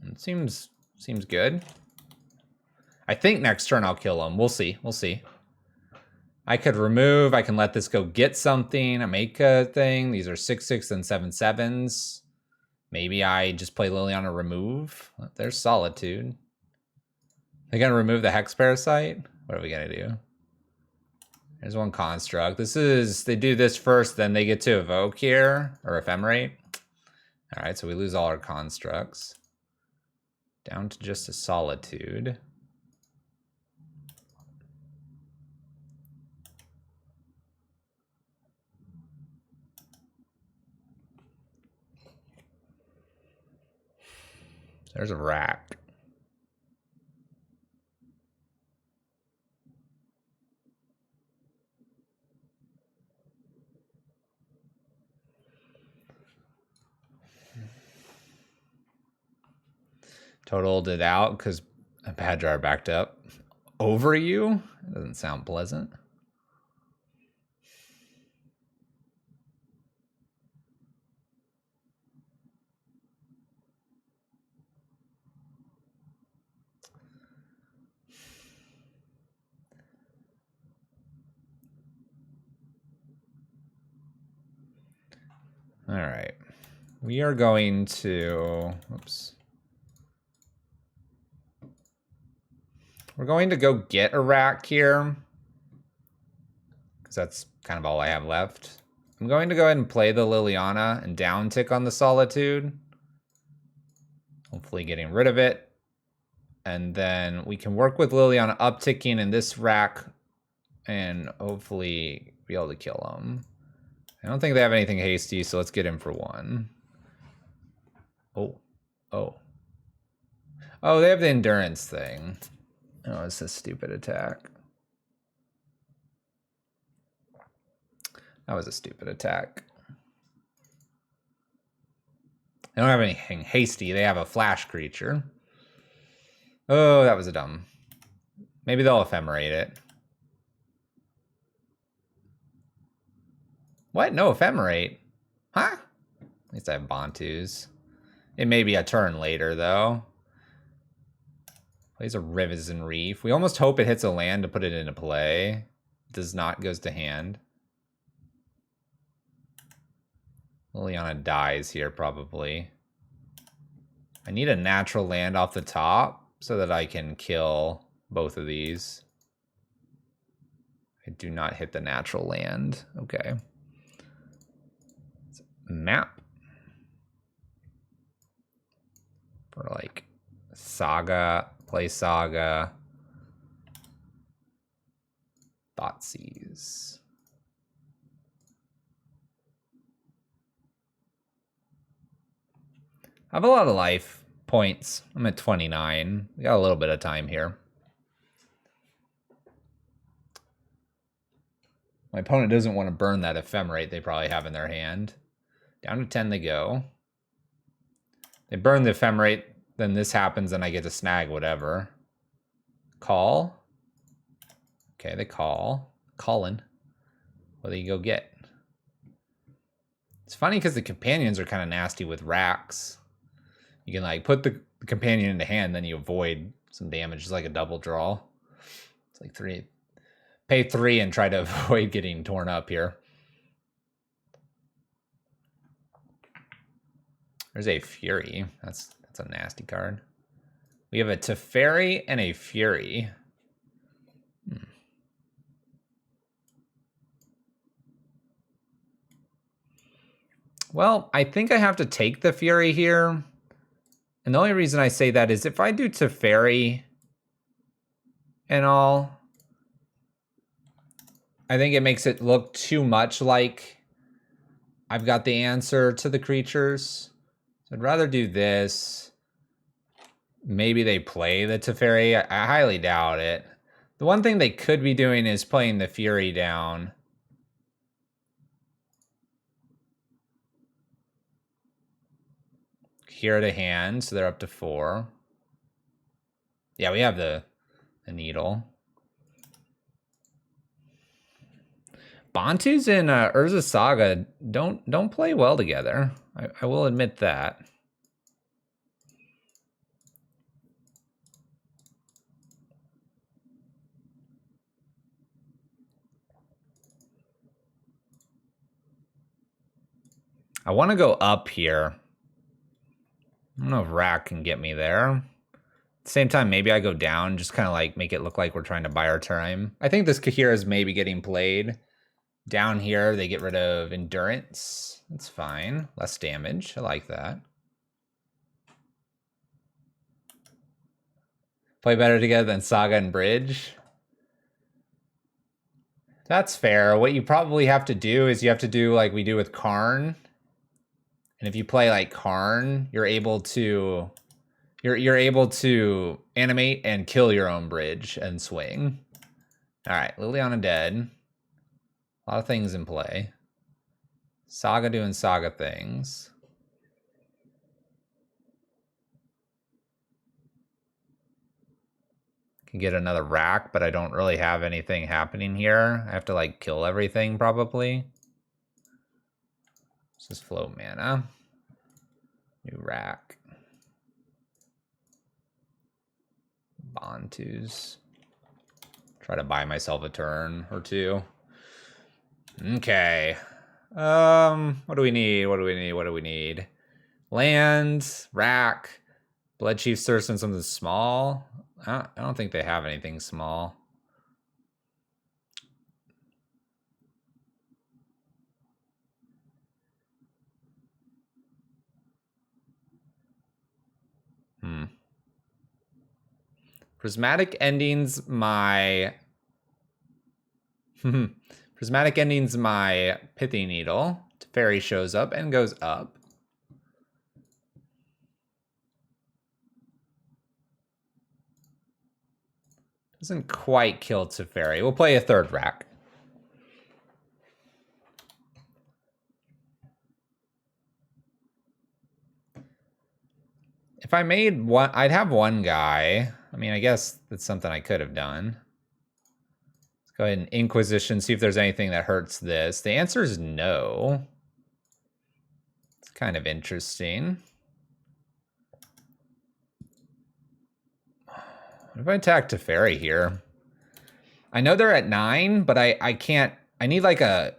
It seems good. I think next turn I'll kill him. We'll see. We'll see. I could remove. I can let this go get something. I make a thing. These are 6/6 and 7/7s. Maybe I just play Liliana remove. There's Solitude. They're going to remove the Hex Parasite? What are we going to do? There's one construct. This is, they do this first, then they get to evoke here, or ephemerate. All right, so we lose all our constructs. Down to just a Solitude. There's a rack. Totaled it out because a bad jar backed up. Over you? That doesn't sound pleasant. All right. We are going to, oops. We're going to go get a rack here, because that's kind of all I have left. I'm going to go ahead and play the Liliana and down tick on the Solitude. Hopefully getting rid of it. And then we can work with Liliana upticking in this rack and hopefully be able to kill him. I don't think they have anything hasty, so let's get him for 1. Oh. Oh, they have the endurance thing. Oh, it's a stupid attack. That was a stupid attack. They don't have anything hasty. They have a flash creature. Oh, that was a dumb. Maybe they'll ephemerate it. What? No ephemerate? Huh? At least I have Bantus. It may be a turn later, though. Plays a Rivison Reef. We almost hope it hits a land to put it into play. Does not, goes to hand. Liliana dies here, probably. I need a natural land off the top so that I can kill both of these. I do not hit the natural land. Okay. Map. For like Saga, play Saga. Thoughtseize. I have a lot of life points. I'm at 29. We got a little bit of time here. My opponent doesn't want to burn that ephemerate they probably have in their hand. Down to 10 they go. They burn the ephemerate, then this happens and I get to snag whatever. Call. Okay, they call. Calling. What do you go get? It's funny because the companions are kind of nasty with racks. You can like put the companion into hand, then you avoid some damage. It's like a double draw. It's like 3. Pay 3 and try to avoid getting torn up here. There's a Fury. That's a nasty card. We have a Teferi and a Fury. Well, I think I have to take the Fury here. And the only reason I say that is if I do Teferi and all, I think it makes it look too much like I've got the answer to the creatures. So I'd rather do this. maybe they play the Teferi. I highly doubt it. The one thing they could be doing is playing the Fury down. Here to hand, so they're up to 4. Yeah, we have the needle. Bantus and Urza Saga don't play well together. I will admit that. I want to go up here. I don't know if Rack can get me there. At the same time, maybe I go down, just kind of like make it look like we're trying to buy our time. I think this Kahira is maybe getting played. Down here, they get rid of Endurance. That's fine. Less damage. I like that. Play better together than Saga and Bridge. That's fair. What you probably have to do is you have to do like we do with Karn. And if you play like Karn, you're able to animate and kill your own bridge and swing. All right, Liliana dead. A lot of things in play. Saga doing Saga things. Can get another rack, but I don't really have anything happening here. I have to like kill everything probably. This is float mana. New rack. Bantus. Try to buy myself a turn or two. Okay. What do we need? What do we need? What do we need? Land, rack, Blood Chief Surge and something small. I don't think they have anything small. Prismatic Endings my Prismatic Endings my Pithy Needle. Teferi shows up and goes up. Doesn't quite kill Teferi. We'll play a third rack. If I made one, I'd have one guy. I mean, I guess that's something I could have done. Let's go ahead and Inquisition, see if there's anything that hurts this. The answer is no. It's kind of interesting. What if I attack Teferi here? I know they're at 9, but I can't. I need like a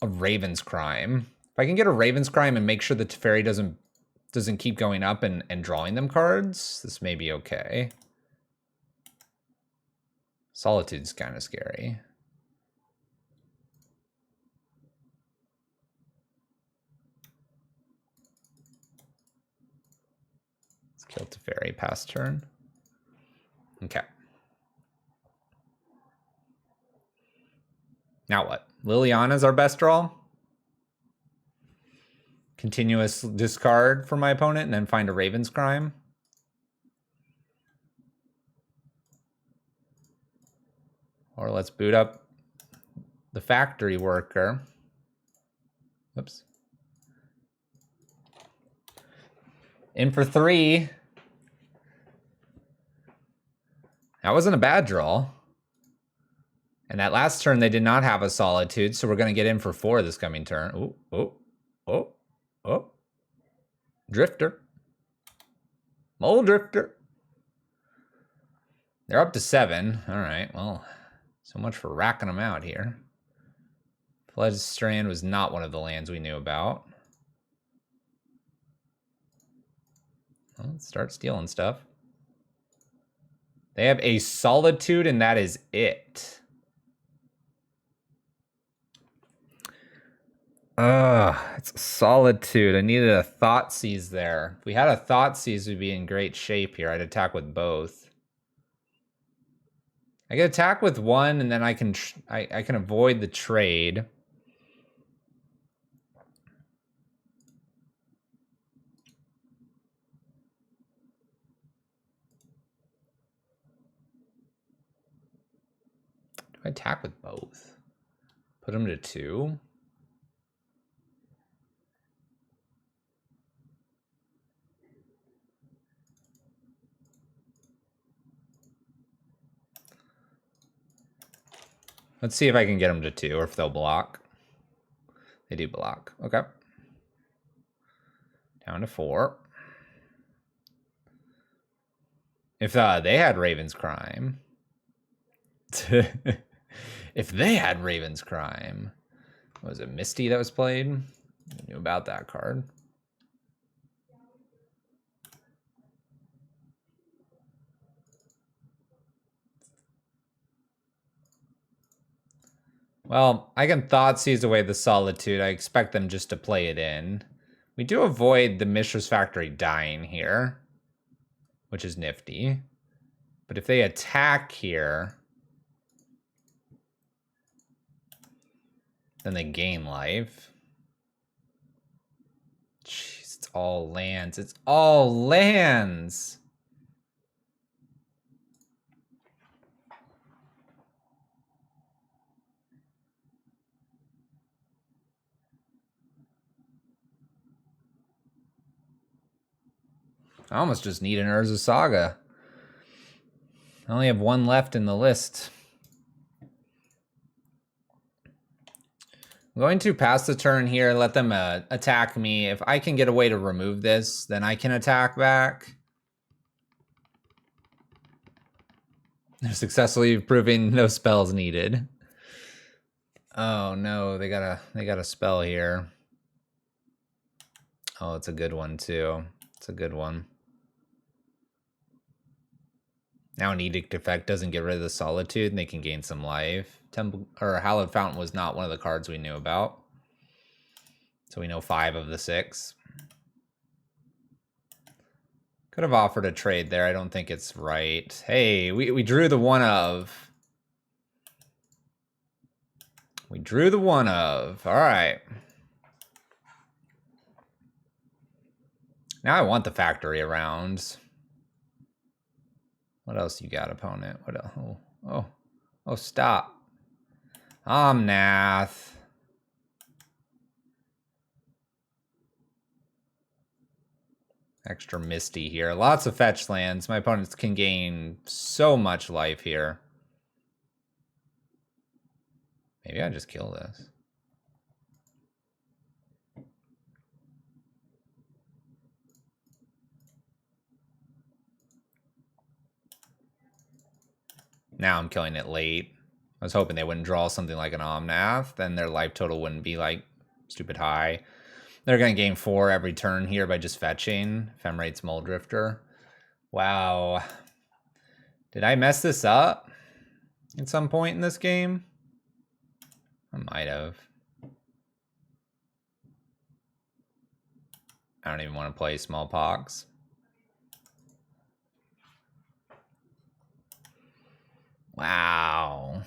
Raven's Crime. If I can get a Raven's Crime and make sure the Teferi doesn't keep going up and drawing them cards, this may be okay. Solitude's kind of scary. Let's kill Teferi past turn. Okay. Now what? Liliana's our best draw. Continuous discard for my opponent and then find a Raven's Crime. Or let's boot up the Factory Worker. Oops. In for 3. That wasn't a bad draw. And that last turn, they did not have a Solitude, so we're going to get in for 4 this coming turn. Oh, oh, oh, oh. Drifter. Mole Drifter. They're up to 7. All right, well, so much for racking them out here. Pledge Strand was not one of the lands we knew about. Well, let's start stealing stuff. They have a Solitude, and that is it. It's Solitude. I needed a Thoughtseize there. If we had a Thoughtseize, we'd be in great shape here. I'd attack with both. I can attack with one, and then I can avoid the trade. I attack with both. Put him to 2. Let's see if I can get them to 2 or if they'll block. They do block. Okay. Down to 4. If they had Raven's Crime. If they had Raven's Crime. Was it Misty that was played? I knew about that card. Well, I can Thoughtseize away the Solitude. I expect them just to play it in. We do avoid the Mishra's Factory dying here, which is nifty. But if they attack here, then they gain life. Jeez, it's all lands. It's all lands. I almost just need an Urza Saga. I only have 1 left in the list. I'm going to pass the turn here, let them attack me. If I can get a way to remove this, then I can attack back. They're successfully proving no spells needed. Oh no, they got a spell here. Oh, it's a good one too. It's a good one. Now an Edict Effect doesn't get rid of the Solitude and they can gain some life. Temple or Hallowed Fountain was not one of the cards we knew about. So we know 5 of the 6. Could have offered a trade there. I don't think it's right. Hey, we drew the 1 of. We drew the 1 of. All right. Now I want the factory around. What else you got, opponent? What else? Oh, stop. Omnath. Extra Misty here. Lots of fetch lands. My opponents can gain so much life here. Maybe I just kill this. Now I'm killing it late. I was hoping they wouldn't draw something like an Omnath. Then their life total wouldn't be like stupid high. They're going to gain 4 every turn here by just fetching. Femrate's Muldrifter. Wow. Did I mess this up at some point in this game? I might have. I don't even want to play Smallpox. Wow.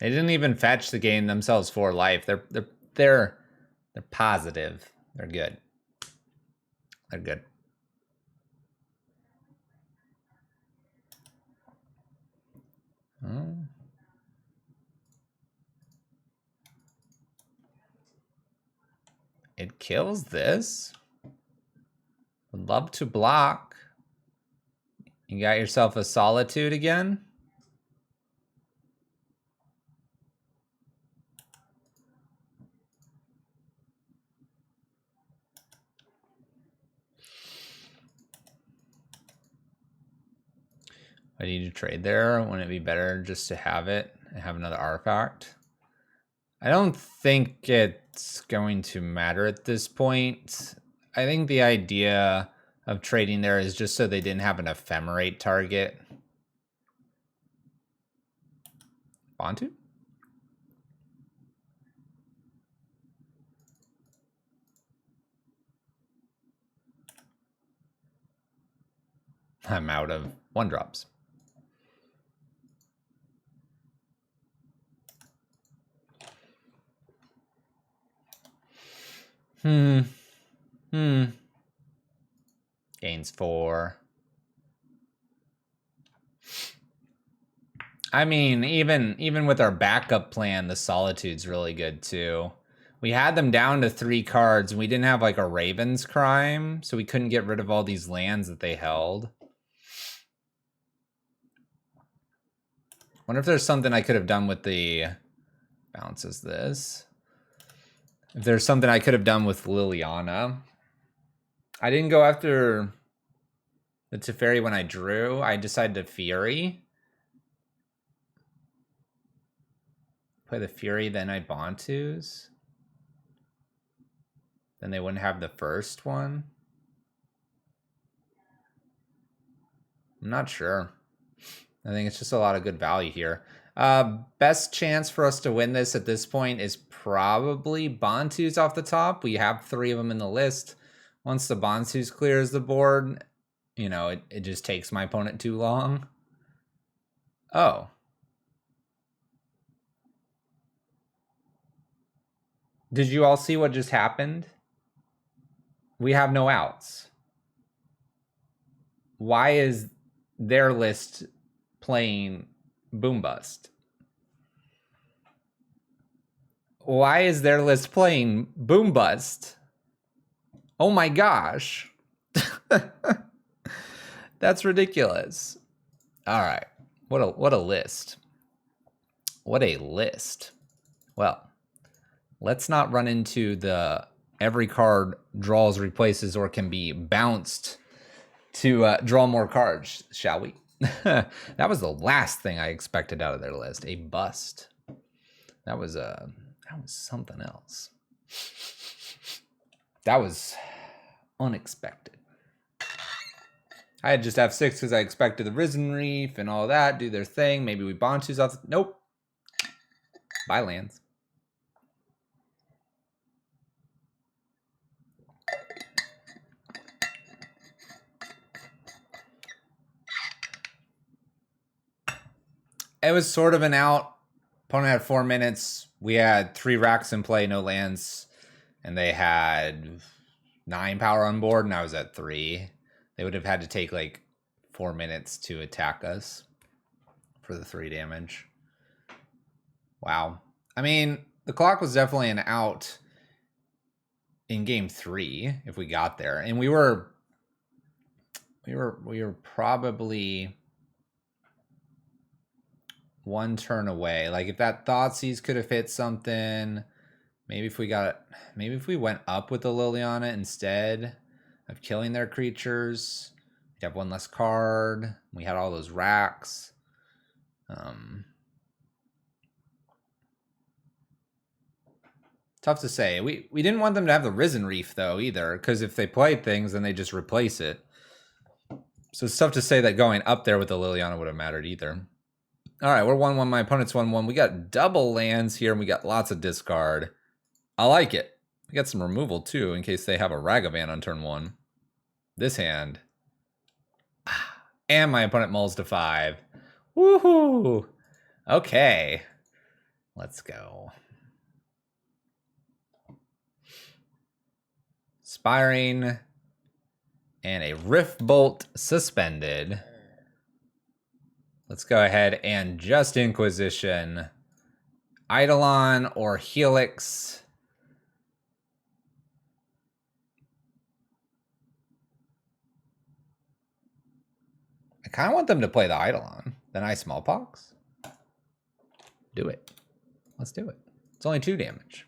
They didn't even fetch the game themselves for life. They're positive. They're good. They're good. Oh. It kills this. Would love to block. You got yourself a Solitude again. I need to trade there. Wouldn't it be better just to have it and have another artifact? I don't think it's going to matter at this point. I think the idea of trading there is just so they didn't have an ephemerate target. Bantu? I'm out of 1-drops. Hmm. Gains 4. I mean, even with our backup plan, the Solitude's really good too. We had them down to 3 cards, and we didn't have like a Raven's Crime, so we couldn't get rid of all these lands that they held. Wonder if there's something I could have done with the... Bounces this. If there's something I could have done with Liliana. I didn't go after the Teferi when I drew. I decided to Fury. Play the Fury, then I Bantus. Then they wouldn't have the first one. I'm not sure. I think it's just a lot of good value here. Best chance for us to win this at this point is probably Bantus off the top. We have 3 of them in the list. Once the Bantus clears the board, you know, it just takes my opponent too long. Oh. Did you all see what just happened? We have no outs. Why is their list playing Boom Bust? Why is their list playing Boom Bust? Oh my gosh. That's ridiculous. All right. What a list. What a list. Well, let's not run into the every card draws, replaces, or can be bounced to draw more cards, shall we? That was the last thing I expected out of their list. A bust. That was something else. That was unexpected. I had just F6 because I expected the Risen Reef and all that do their thing. Maybe we Bantus off. Nope. Buy lands. It was sort of an out. Opponent had 4 minutes. We had 3 racks in play, no lands. And they had 9 power on board, and I was at 3. They would have had to take like 4 minutes to attack us for the 3 damage. Wow. I mean, the clock was definitely an out in game 3 if we got there. And we were probably 1 turn away. Like if that Thoughtseize could have hit something, maybe if we went up with the Liliana instead of killing their creatures, we'd have 1 less card. We had all those racks. Tough to say. We didn't want them to have the Risen Reef though either, because if they played things, then they just replace it. So it's tough to say that going up there with the Liliana would have mattered either. All right, we're 1-1. My opponent's 1-1. We got double lands here, and we got lots of discard. I like it. We got some removal, too, in case they have a Ragavan on turn 1. This hand. And my opponent mulls to 5. Woohoo! Okay. Let's go. Spiring. And a Rift Bolt suspended. Let's go ahead and just Inquisition. Eidolon or Helix. I kind of want them to play the Eidolon. Then I Smallpox. Do it. Let's do it. It's only 2 damage.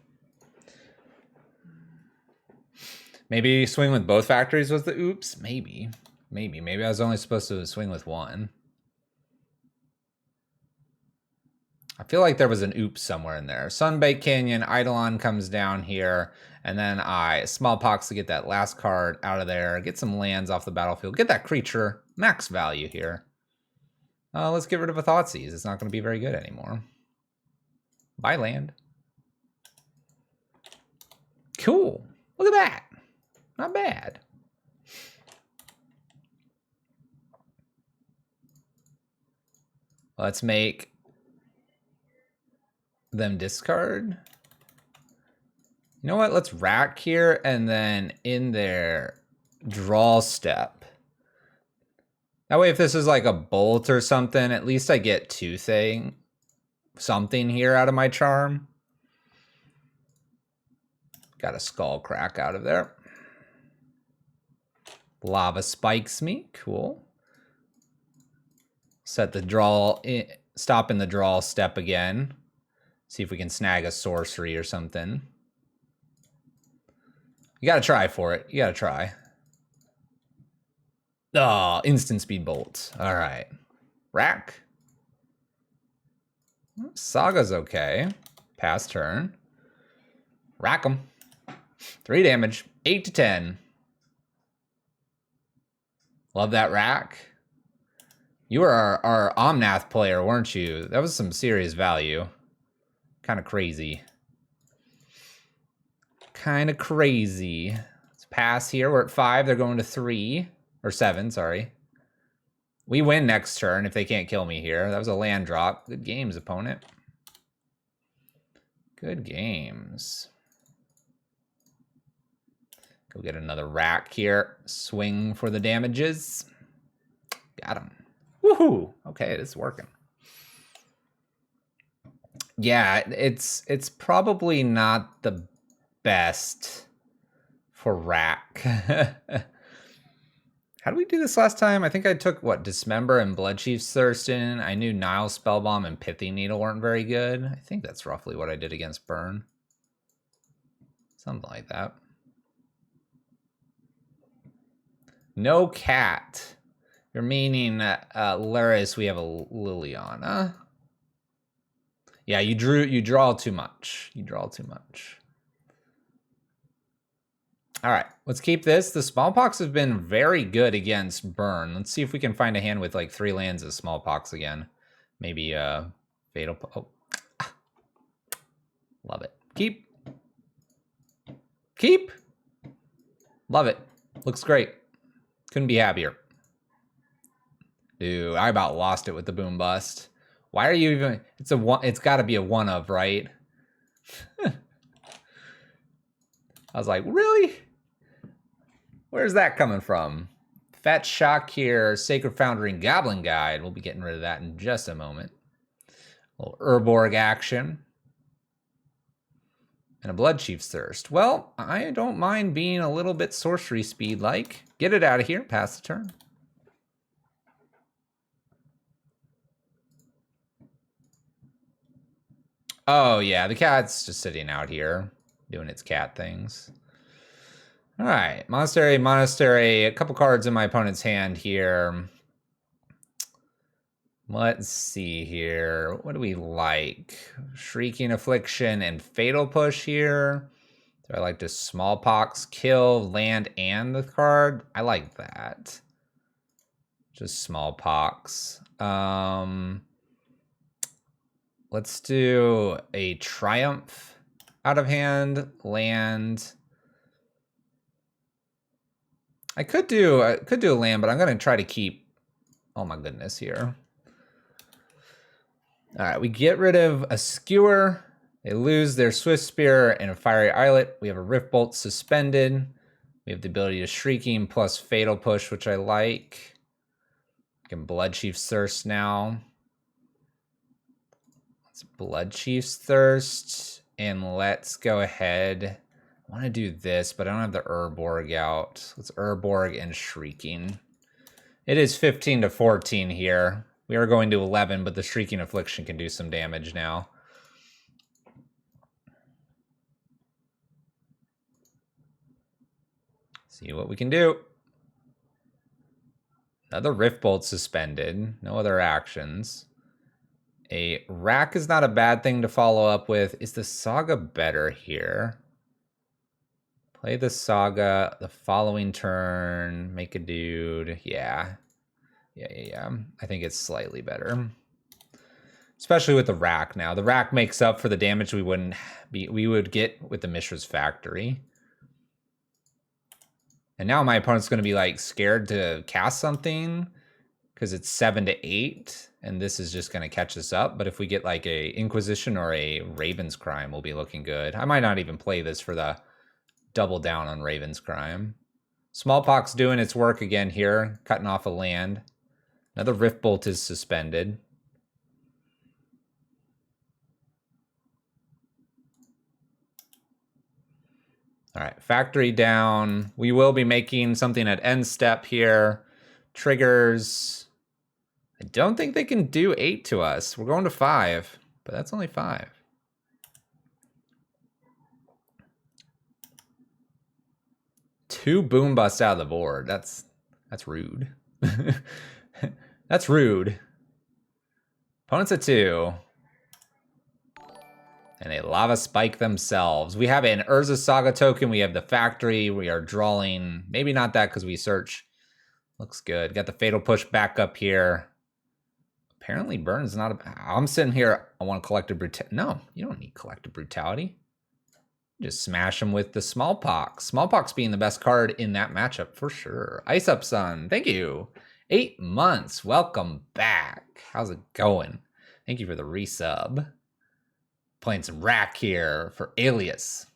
Maybe swing with both factories was the oops. Maybe I was only supposed to swing with 1. I feel like there was an oops somewhere in there. Sunbaked Canyon, Eidolon comes down here, and then I Smallpox to get that last card out of there, get some lands off the battlefield, get that creature, max value here. Let's get rid of a Thoughtseize. It's not going to be very good anymore. Buy land. Cool. Look at that. Not bad. Let's make them discard. You know what? Let's rack here and then in there, draw step. That way, if this is like a bolt or something, at least I get something here out of my charm. Got a skull crack out of there. Lava spikes me. Cool. Set the draw, stop in the draw step again. See if we can snag a sorcery or something. You gotta try for it. You gotta try. Oh, instant speed bolt. All right. Rack. Saga's okay. Pass turn. Rack him. 3 damage. 8 to 10. Love that rack. You were our Omnath player, weren't you? That was some serious value. Kind of crazy. Kind of crazy. Let's pass here. We're at 5. They're going to 3. Or 7, sorry. We win next turn if they can't kill me here. That was a land drop. Good games, opponent. Good games. Go get another rack here. Swing for the damages. Got him. Woohoo! Okay, it's working. Yeah, it's probably not the best for rack. How did we do this last time? I think I took, what, Dismember and Bloodchief's Thirst in. I knew Nile Spellbomb and Pithy Needle weren't very good. I think that's roughly what I did against Burn. Something like that. No cat. You're meaning, Laris, we have a Liliana. Yeah, you draw too much. You draw too much. All right, let's keep this. The Smallpox have been very good against Burn. Let's see if we can find a hand with like 3 lands of Smallpox again. Maybe Fatal... Oh. Love it. Keep. Keep. Love it. Looks great. Couldn't be happier. Dude, I about lost it with the Boom Bust. Why are you even... It's got to be a one of, right? I was like, really? Where's that coming from? Fetch Shock here, Sacred Foundry and Goblin Guide. We'll be getting rid of that in just a moment. A little Urborg action. And a Bloodchief's Thirst. Well, I don't mind being a little bit sorcery speed-like. Get it out of here, pass the turn. Oh, yeah, the cat's just sitting out here, doing its cat things. All right, Monastery, a couple cards in my opponent's hand here. Let's see here. What do we like? Shrieking Affliction and Fatal Push here. Do I like to Smallpox, kill, land, and the card? I like that. Just Smallpox. Let's do a Triumph out of hand, land. I could do a land, but I'm gonna try to keep. Oh my goodness, here. All right, we get rid of a Skewer. They lose their Swift Spear and a Fiery Eyelet. We have a Rift Bolt suspended. We have the ability to Shrieking plus Fatal Push, which I like. I can Bloodchief's Thirst now. Let's Bloodchief's Thirst, and let's go ahead. I want to do this, but I don't have the Urborg out. Let's Urborg and Shrieking. It is 15 to 14 here. We are going to 11, but the Shrieking Affliction can do some damage now. See what we can do. Another Rift Bolt suspended. No other actions. A Rack is not a bad thing to follow up with. Is the Saga better here? Play the Saga the following turn. Make a dude. Yeah. I think it's slightly better. Especially with the Rack now. The Rack makes up for the damage we would get with the Mishra's Factory. And now my opponent's going to be like scared to cast something because it's 7 to 8 and this is just going to catch us up. But if we get like a Inquisition or a Raven's Crime, we'll be looking good. I might not even play this for the double down on Raven's Crime. Smallpox doing its work again here, cutting off a land. Another Rift Bolt is suspended. All right, factory down. We will be making something at end step here. Triggers. I don't think they can do 8 to us. We're going to 5, but that's only 5. Two boom busts out of the board. That's rude. That's rude. Opponents at 2. And a Lava Spike themselves. We have an Urza Saga token. We have the factory. We are drawing. Maybe not that because we search. Looks good. Got the Fatal Push back up here. Apparently Burn's not a... I'm sitting here. I want Collective Brutality. No, you don't need Collective Brutality. Just smash them with the Smallpox. Smallpox being the best card in that matchup for sure. Ice Up Sun. Thank you. 8 months. Welcome back. How's it going? Thank you for the resub. Playing some Rack here for Alias.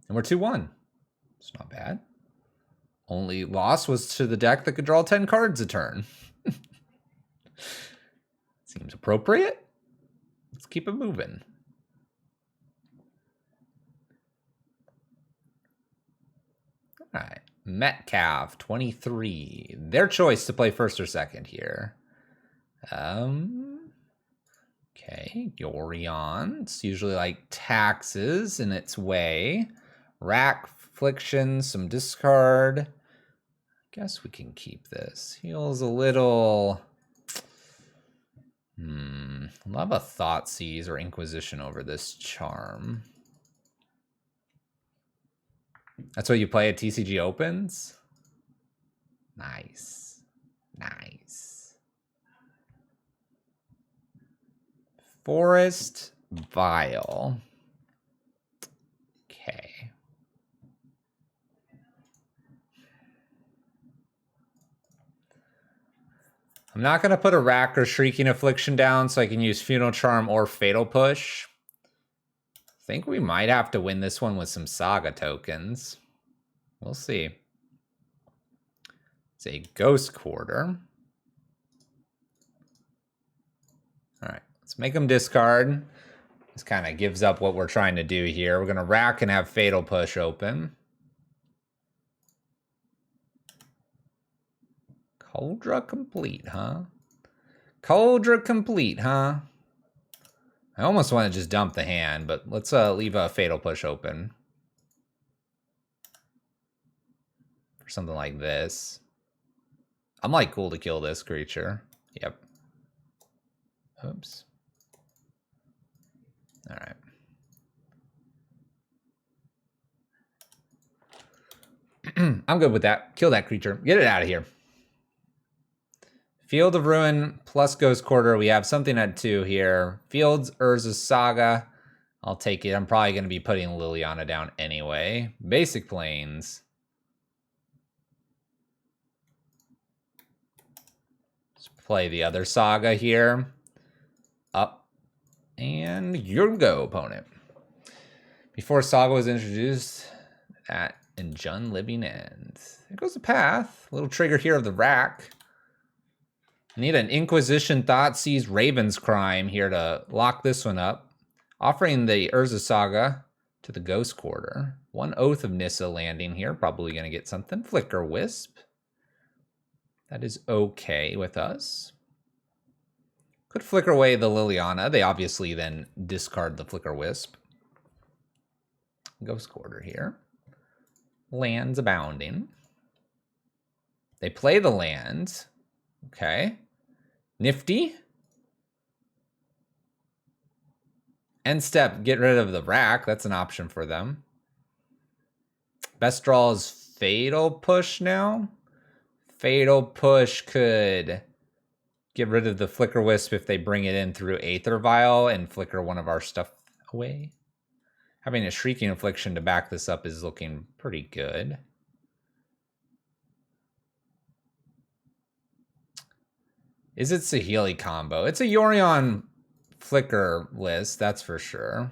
And we're 2-1. It's not bad. Only loss was to the deck that could draw 10 cards a turn. Seems appropriate. Let's keep it moving. All right. Metcalf, 23. Their choice to play first or second here. Okay, Yorion. It's usually like taxes in its way. Rack, Affliction, some discard. Guess we can keep this. Heals a little. Love a Thoughtseize or Inquisition over this Charm. That's what you play at TCG Opens? Nice. Nice. Forest Vial. Okay. I'm not going to put a Rack or Shrieking Affliction down so I can use Funeral Charm or Fatal Push. I think we might have to win this one with some Saga tokens. We'll see. It's a Ghost Quarter. All right, let's make them discard. This kind of gives up what we're trying to do here. We're going to Rack and have Fatal Push open. Coldra complete, huh? Coldra complete, huh? I almost want to just dump the hand, but let's leave a Fatal Push open. For something like this. I'm like cool to kill this creature. Yep. Oops. All right. I'm good with that. Kill that creature. Get it out of here. Field of Ruin plus Ghost Quarter. We have something at 2 here. Fields, Urza Saga. I'll take it. I'm probably going to be putting Liliana down anyway. Basic Plains. Let's play the other Saga here. Up. And your go, opponent. Before Saga was introduced, that and Jun Living Ends. There goes the path. Little trigger here of the Rack. Need an Inquisition Thoughtseize Raven's Crime here to lock this one up. Offering the Urza Saga to the Ghost Quarter. 1 Oath of Nissa landing here. Probably going to get something. Flicker Wisp. That is okay with us. Could flicker away the Liliana. They obviously then discard the Flicker Wisp. Ghost Quarter here. Lands abounding. They play the land. Okay. Nifty. End step, get rid of the Rack. That's an option for them. Best draw is Fatal Push now. Fatal Push could get rid of the Flicker Wisp if they bring it in through Aether Vial and flicker one of our stuff away. Having a Shrieking Affliction to back this up is looking pretty good. Is it Saheeli combo? It's a Yorion Flicker list, that's for sure.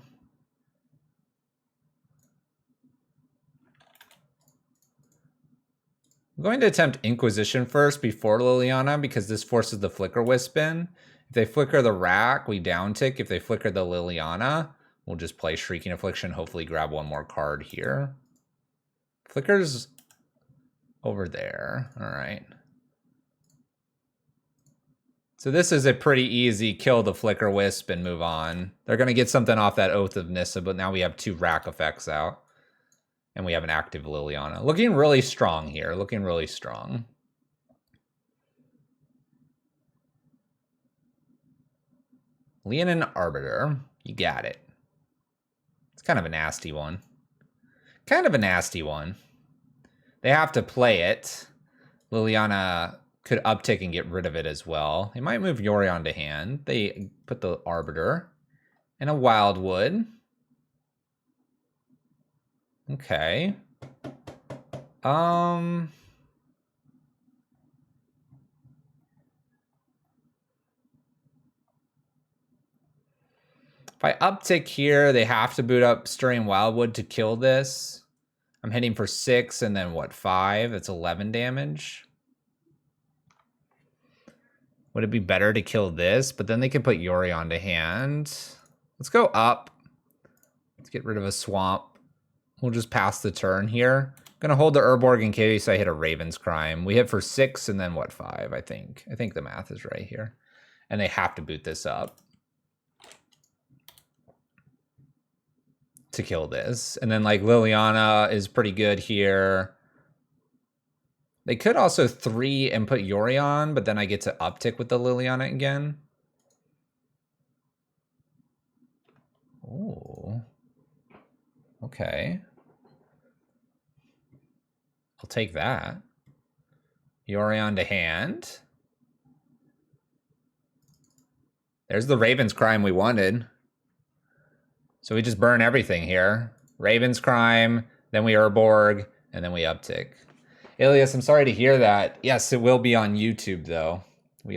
I'm going to attempt Inquisition first before Liliana because this forces the Flicker Wisp in. If they flicker the Rack, we downtick. If they flicker the Liliana, we'll just play Shrieking Affliction, hopefully grab one more card here. Flicker's over there. All right. So this is a pretty easy kill the Flicker Wisp and move on. They're going to get something off that Oath of Nissa, but now we have 2 Rack effects out. And we have an active Liliana. Looking really strong here. Looking really strong. Leonin Arbiter. You got it. It's kind of a nasty one. Kind of a nasty one. They have to play it. Liliana could uptick and get rid of it as well. They might move Yorion to hand. They put the Arbiter and a Wildwood. Okay. If I uptick here, they have to boot up Stirring Wildwood to kill this. I'm hitting for 6 and then what, 5? That's 11 damage. Would it be better to kill this? But then they can put Yorion to hand. Let's go up. Let's get rid of a swamp. We'll just pass the turn here. I'm gonna hold the Urborg in case I hit a Raven's Crime. We hit for 6 and then what, 5, I think. I think the math is right here. And they have to boot this up to kill this. And then like Liliana is pretty good here. They could also 3 and put Yorion, but then I get to uptick with the Liliana again. Oh. Okay. I'll take that. Yorion to hand. There's the Raven's Crime we wanted. So we just burn everything here. Raven's Crime, then we Urborg, and then we uptick. Ilias, I'm sorry to hear that. Yes, it will be on YouTube though. We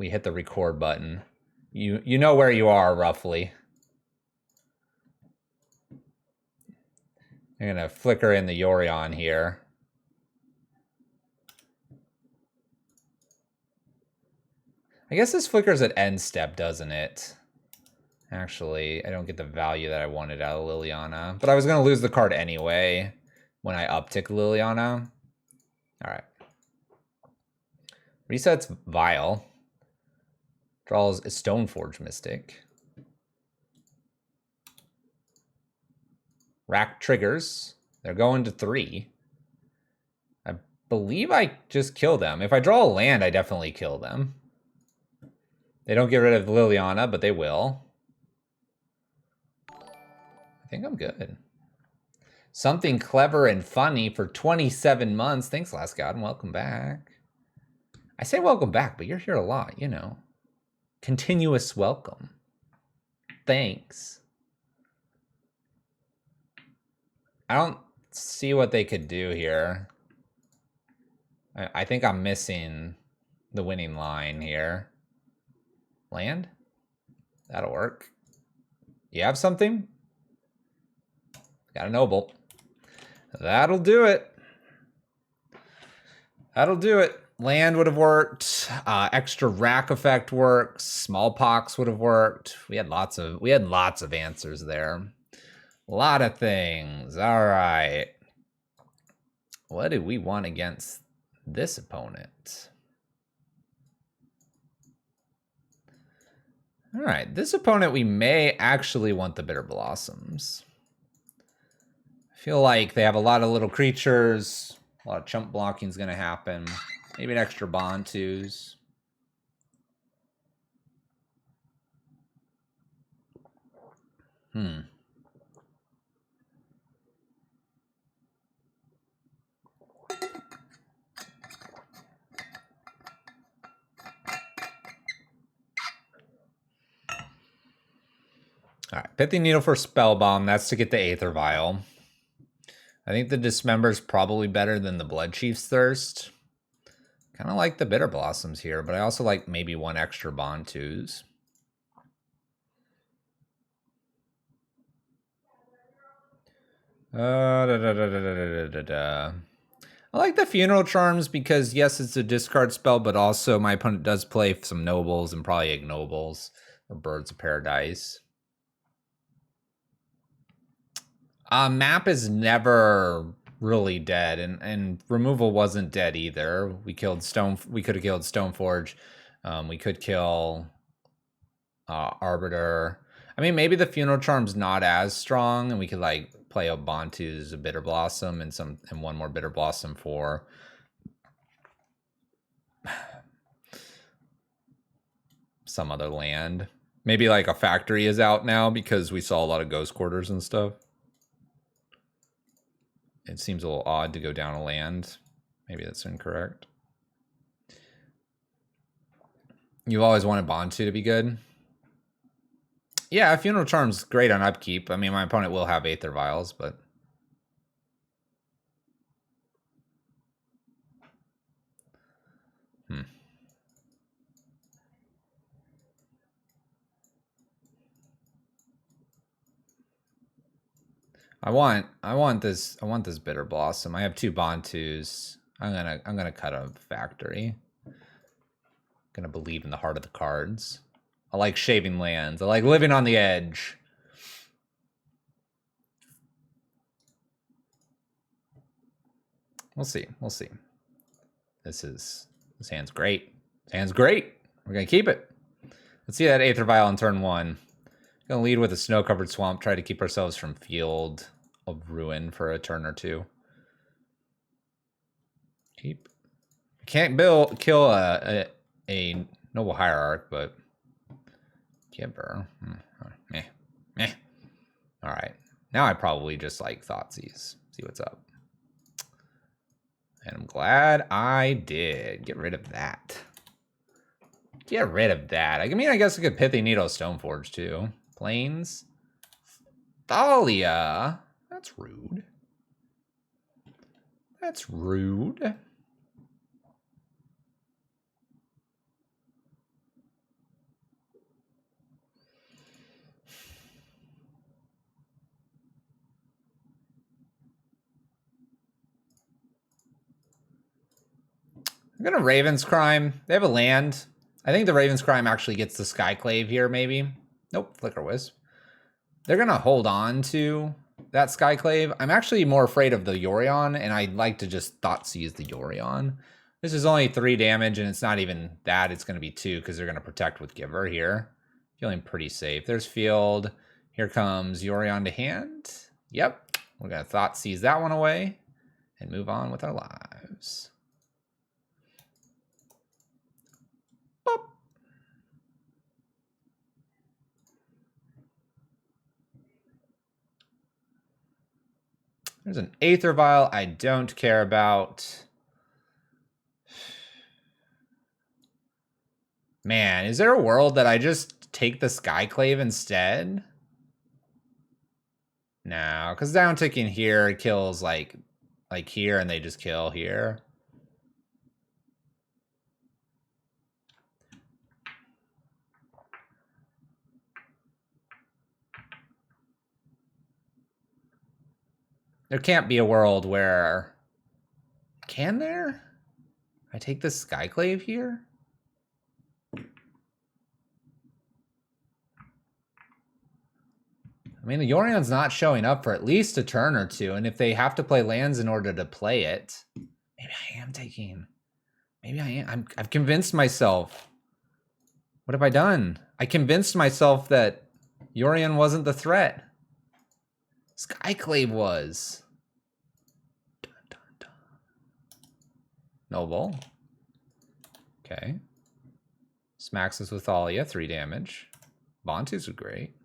hit the record button. You know where you are roughly. I'm gonna flicker in the Yorion here. I guess this flickers at end step, doesn't it? Actually, I don't get the value that I wanted out of Liliana. But I was gonna lose the card anyway when I uptick Liliana. Alright. Resets Vial. Draws a Stoneforge Mystic. Rack triggers. They're going to 3. I believe I just kill them. If I draw a land, I definitely kill them. They don't get rid of Liliana, but they will. I think I'm good. Something clever and funny for 27 months. Thanks, Last God, and welcome back. I say welcome back, but you're here a lot, you know. Continuous welcome. Thanks. I don't see what they could do here. I think I'm missing the winning line here. Land? That'll work. You have something? Got a Noble. That'll do it. That'll do it. Land would have worked. Extra rack effect works. Smallpox would have worked. We had lots of answers there. A lot of things. All right. What do we want against this opponent? All right, this opponent, we may actually want the Bitter Blossoms. I feel like they have a lot of little creatures. A lot of chump blocking is going to happen. Maybe an extra Bantus. All right, Pithy Needle for Spellbomb. That's to get the Aether Vial. I think the Dismember's probably better than the Blood Chief's Thirst. Kind of like the Bitter Blossoms here, but I also like maybe one extra Bantus. I like the Funeral Charms because, yes, it's a discard spell, but also my opponent does play some Nobles and probably Ignobles or Birds of Paradise. Map is never really dead, and removal wasn't dead either. We could have killed Stoneforge. We could kill Arbiter. I mean, maybe the Funeral Charm's not as strong, and we could like play a Bantu as a Bitter Blossom and one more Bitter Blossom for some other land. Maybe like a Factory is out now because we saw a lot of Ghost Quarters and stuff. It seems a little odd to go down a land. Maybe that's incorrect. You've always wanted Bantu to be good. Yeah, Funeral Charm's great on upkeep. I mean, my opponent will have Aether Vials, but... I want this Bitter Blossom. I have 2 Bantus. I'm gonna cut a Factory. Gonna believe in the heart of the cards. I like shaving lands. I like living on the edge. We'll see. We'll see. This hand's great. This hand's great. We're gonna keep it. Let's see that Aether Vial on turn 1. Gonna lead with a snow-covered swamp. Try to keep ourselves from Field of Ruin for a turn or 2. Keep. Can't kill a Noble Hierarch, but Giver. Meh. All right. Now I probably just like Thoughtseize. See what's up. And I'm glad I did. Get rid of that. Get rid of that. I mean, I guess I could Pithy Needle Stoneforge too. Plains. Thalia. That's rude. That's rude. I'm gonna Raven's Crime. They have a land. I think the Raven's Crime actually gets the Skyclave here, maybe. Nope, Flicker Wisp. They're gonna hold on to that Skyclave. I'm actually more afraid of the Yorion, and I'd like to just Thoughtseize the Yorion. This is only 3 damage, and it's not even that. It's gonna be 2 because they're gonna protect with Giver here. Feeling pretty safe. There's Field. Here comes Yorion to hand. Yep, we're gonna Thoughtseize that one away and move on with our lives. There's an Aether Vial I don't care about. Man, is there a world that I just take the Skyclave instead? No, because down ticking here kills like here, and they just kill here. There can't be a world where... Can there? I take this Skyclave here? I mean, the Yorion's not showing up for at least a turn or 2, and if they have to play lands in order to play it, maybe I am taking... Maybe I am. I've convinced myself. What have I done? I convinced myself that Yorion wasn't the threat. Skyclave was. Dun, dun, dun. Noble. Okay. Smacks us with Thalia, 3 damage. Bantus are great.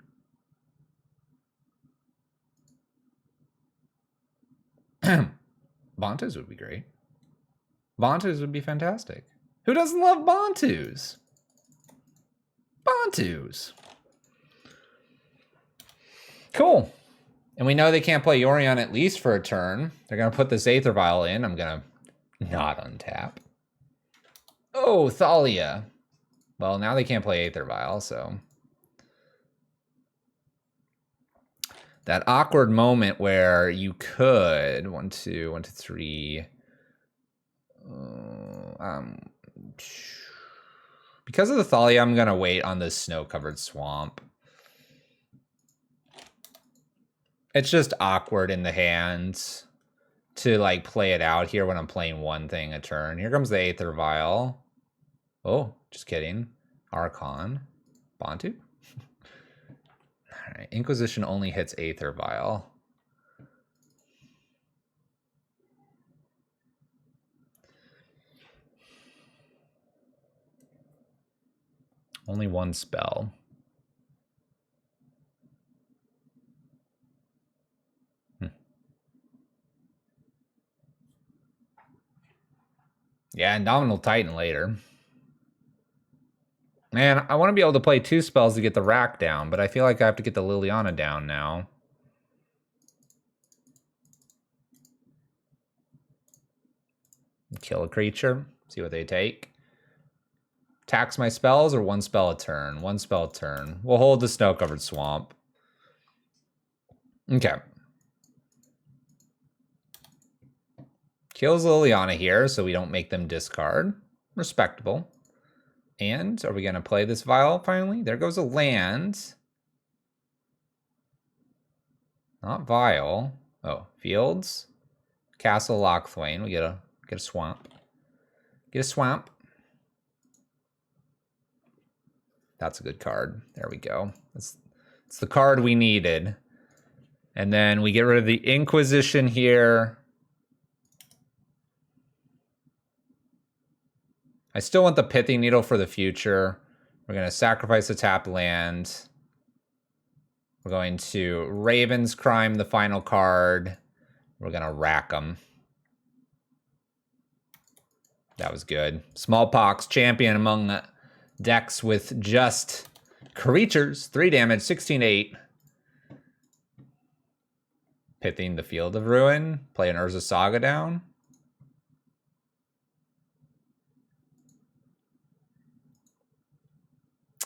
Bantus would be great. Bantus would be fantastic. Who doesn't love Bantus? Bantus. Cool. And we know they can't play Yorion at least for a turn. They're going to put this Aether Vial in. I'm going to not untap. Oh, Thalia. Well, now they can't play Aether Vial, so. That awkward moment where you could, 1, 2, 1, 2, 3. Because of the Thalia, I'm gonna wait on this snow-covered swamp. It's just awkward in the hands to like play it out here when I'm playing one thing a turn. Here comes the Aether Vial. Oh, just kidding. Archon. Bantu? Alright, Inquisition only hits Aether Vial. Only one spell. Yeah, Indomitable Titan later. Man, I want to be able to play 2 spells to get the rack down, but I feel like I have to get the Liliana down now. Kill a creature, see what they take. Tax my spells or 1 spell a turn? 1 spell a turn. We'll hold the snow-covered swamp. Okay. Kills Liliana here, so we don't make them discard. Respectable. And are we going to play this Vial finally? There goes a land. Not Vial. Oh, Fields. Castle Lochthwain. We get a swamp. Get a swamp. That's a good card. There we go. It's the card we needed. And then we get rid of the Inquisition here. I still want the Pithing Needle for the future. We're going to sacrifice a tapped land. We're going to Raven's Crime the final card. We're going to rack them. That was good. Smallpox champion among decks with just creatures. 3 damage, 16-8. Pithing the Field of Ruin. Play an Urza Saga down.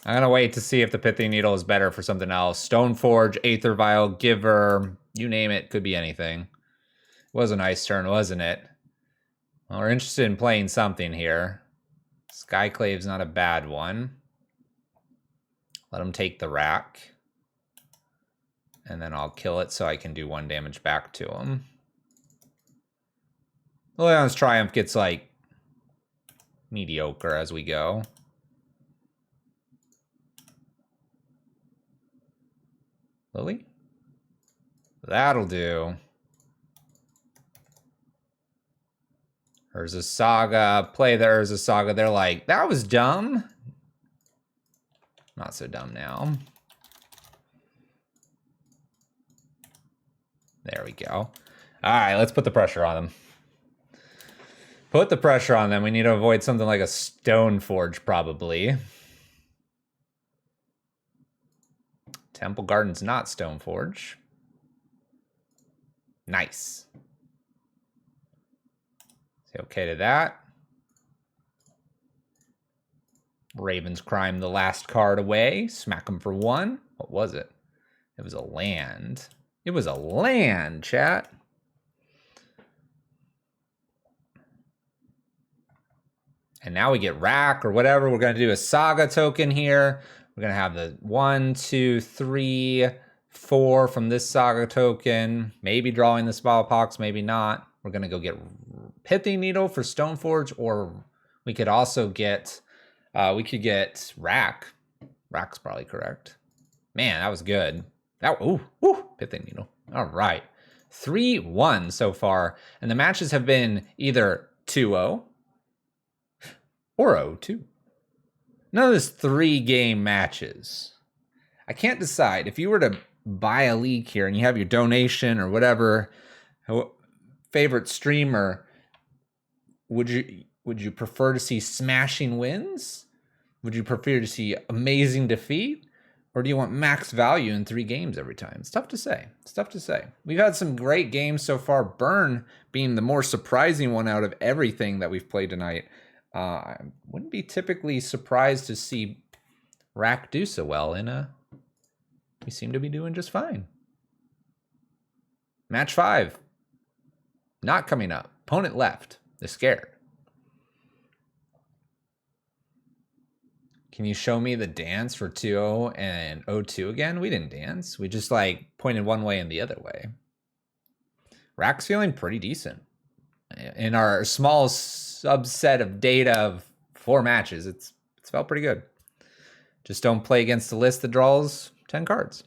I'm going to wait to see if the Pithing Needle is better for something else. Stoneforge, Aether Vial, Giver, you name it, could be anything. It was a nice turn, wasn't it? Well, we're interested in playing something here. Skyclave's not a bad one. Let him take the rack. And then I'll kill it so I can do 1 damage back to him. Liliana's Triumph gets, like, mediocre as we go. Lily? That'll do. Urza Saga. Play the Urza Saga. They're like, that was dumb. Not so dumb now. There we go. All right, let's put the pressure on them. Put the pressure on them. We need to avoid something like a Stoneforge, probably. Temple Garden's not Stoneforge. Nice. Say okay to that. Raven's Crime, the last card away. Smack him for 1. What was it? It was a land. It was a land, chat. And now we get rack or whatever. We're going to do a Saga token here. We're going to have the 1, 2, 3, 4 from this Saga token. Maybe drawing the Smallpox, maybe not. We're going to go get Pithing Needle for Stoneforge, or we could also get, Rack. Rack's probably correct. Man, that was good. Ooh, Pithing Needle. All right. 3-1 so far. And the matches have been either 2-0 or 0-2. None of this 3-game matches. I can't decide. If you were to buy a league here and you have your donation or whatever, favorite streamer, would you prefer to see smashing wins? Would you prefer to see amazing defeat? Or do you want max value in 3 games every time? It's tough to say. It's tough to say. We've had some great games so far. Burn being the more surprising one out of everything that we've played tonight. I wouldn't be typically surprised to see Rack do so well in a... We seem to be doing just fine. Match 5. Not coming up. Opponent left. They're scared. Can you show me the dance for 2-0 and 0-2 again? We didn't dance. We just like pointed one way and the other way. Rack's feeling pretty decent. In our small subset of data of 4 matches, it's felt pretty good. Just don't play against the list that draws 10 cards.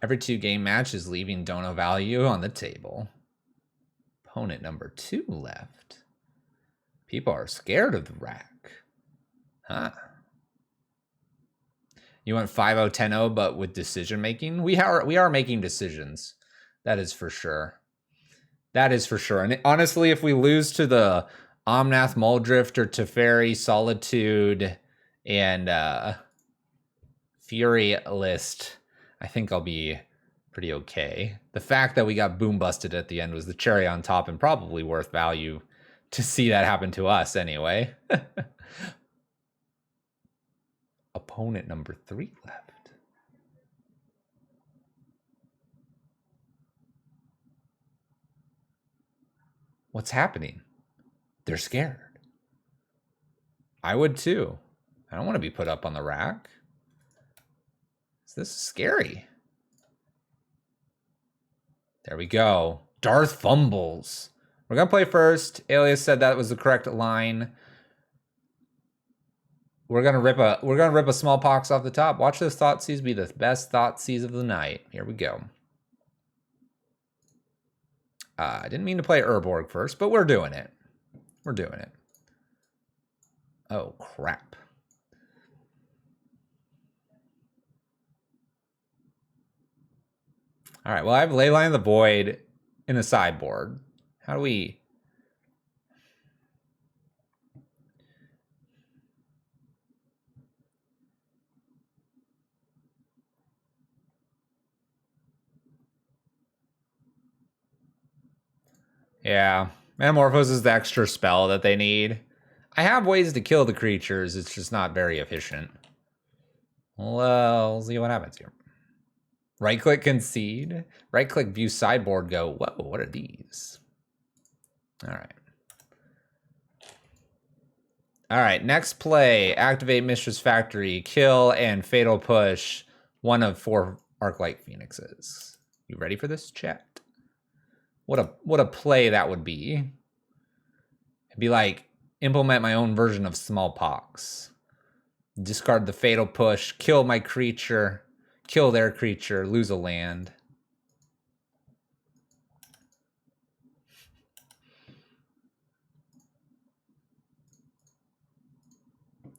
Every 2 game match is leaving dono value on the table. Opponent number 2 left. People are scared of the Rack. Huh. You went 5-0, 10-0, but with decision making? We are making decisions. That is for sure. That is for sure. And honestly, if we lose to the Omnath, Muldrift, or Teferi, Solitude, and Fury list, I think I'll be pretty okay. The fact that we got boom busted at the end was the cherry on top and probably worth value to see that happen to us anyway. Opponent number 3 left. What's happening? They're scared. I would too. I don't want to be put up on the Rack. This is scary. There we go. Darth fumbles. We're going to play first. Alias said that was the correct line. We're gonna rip a smallpox off the top. Watch those Thoughtseize be the best Thoughtseize of the night. Here we go. I didn't mean to play Urborg first, but we're doing it. We're doing it. Oh crap. All right. Well, I have Leyline of the Void in the sideboard. How do we? Yeah, Metamorphose is the extra spell that they need. I have ways to kill the creatures. It's just not very efficient. Well, we'll see what happens here. Right-click concede. Right-click view sideboard go, whoa, what are these? All right. All right, next play. Activate Mistress Factory. Kill and Fatal Push one of 4 Arclight Phoenixes. You ready for this, chat? What a play that would be. It'd be like implement my own version of Smallpox. Discard the Fatal Push, kill my creature, kill their creature, lose a land.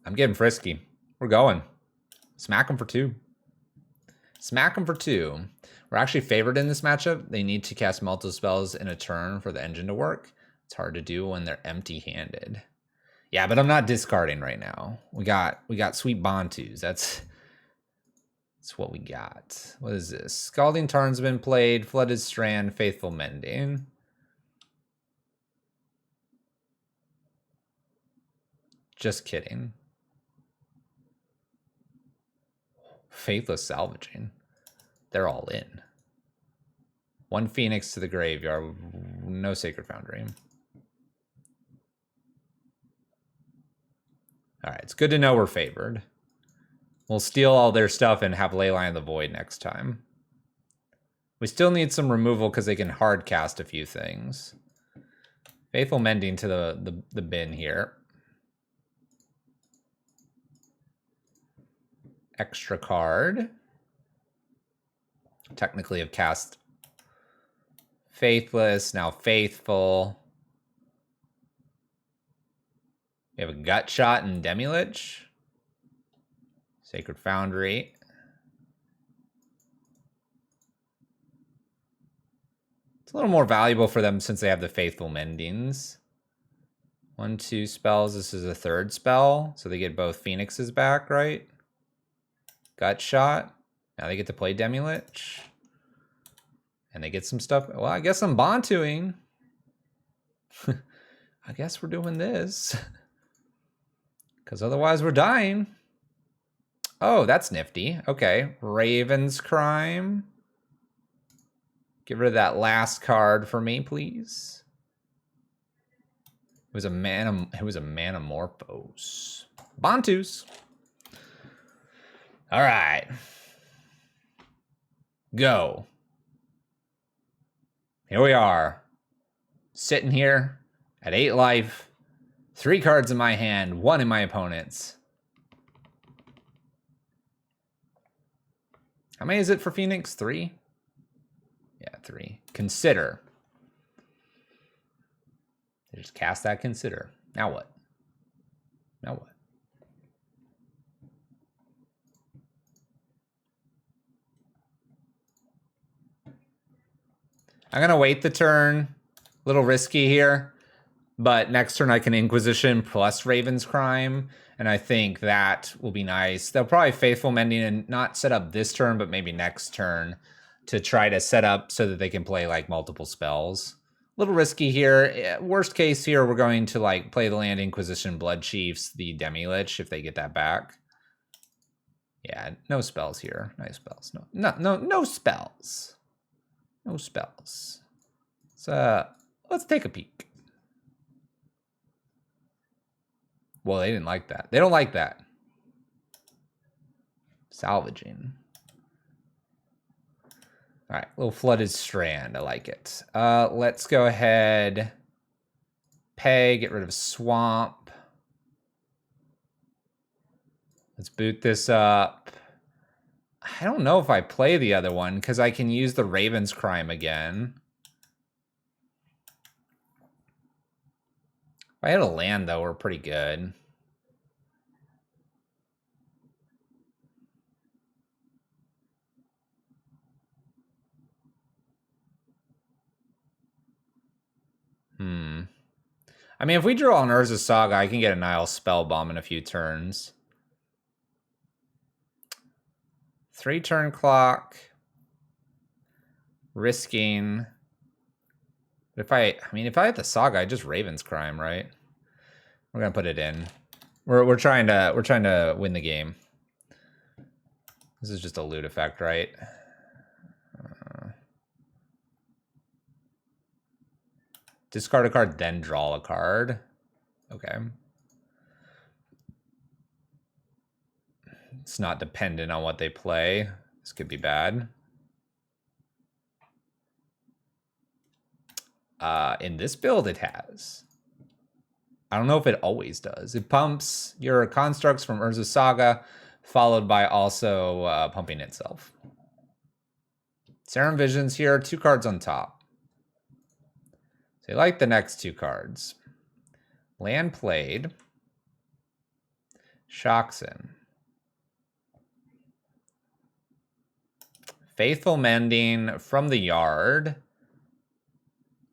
I'm getting frisky. We're going. Smack them for 2. Smack them for 2. We're actually favored in this matchup. They need to cast multiple spells in a turn for the engine to work. It's hard to do when they're empty-handed. Yeah, but I'm not discarding right now. We got sweet Bantus. That's what we got. What is this? Scalding Tarn's been played. Flooded Strand, Faithful Mending. Just kidding. Faithless Salvaging. They're all in. 1 Phoenix to the graveyard. No Sacred Foundry. All right, it's good to know we're favored. We'll steal all their stuff and have Leyline of the Void next time. We still need some removal because they can hard cast a few things. Faithful Mending to the bin here. Extra card. Technically have cast Faithless, now Faithful. We have a Gut Shot and Demilich. Sacred Foundry. It's a little more valuable for them since they have the Faithful Mendings. 1, 2 spells. This is a 3rd spell. So they get both Phoenixes back, right? Gut Shot. Now they get to play Demilich. And they get some stuff. Well, I guess I'm Bantuing. I guess we're doing this. Because otherwise we're dying. Oh, that's nifty. Okay. Raven's Crime. Get rid of that last card for me, please. It was a Manamorphose. Bantus. All right. Go. Here we are. Sitting here at 8 life. 3 cards in my hand, 1 in my opponent's. How many is it for Phoenix? 3? Yeah, 3. Consider. They just cast that Consider. Now what? Now what? I'm going to wait the turn. A little risky here. But next turn I can Inquisition plus Raven's Crime. And I think that will be nice. They'll probably Faithful Mending and not set up this turn, but maybe next turn to try to set up so that they can play like multiple spells. A little risky here. Worst case here, we're going to like play the land Inquisition, Blood Chiefs, the Demi-Lich if they get that back. Yeah, no spells here. Nice spells. No spells. No spells. So let's take a peek. Well, they didn't like that. They don't like that. Salvaging. All right, little Flooded Strand. I like it. Let's go ahead. Pay, get rid of Swamp. Let's boot this up. I don't know if I play the other one because I can use the Raven's Crime again. If I had a land, though, we're pretty good. I mean, if we draw an Urza Saga, I can get a Nile Spellbomb in a few turns. 3 turn clock. Risking. If I had the Saga, I just Raven's Crime, right? We're gonna put it in. We're trying to win the game. This is just a loot effect, right? Discard a card, then draw a card. Okay. It's not dependent on what they play. This could be bad. In this build, it has. I don't know if it always does. It pumps your constructs from Urza Saga, followed by also pumping itself. Serum Visions here, 2 cards on top. So you like the next 2 cards. Land played. Shoxin. Faithful Mending from the yard.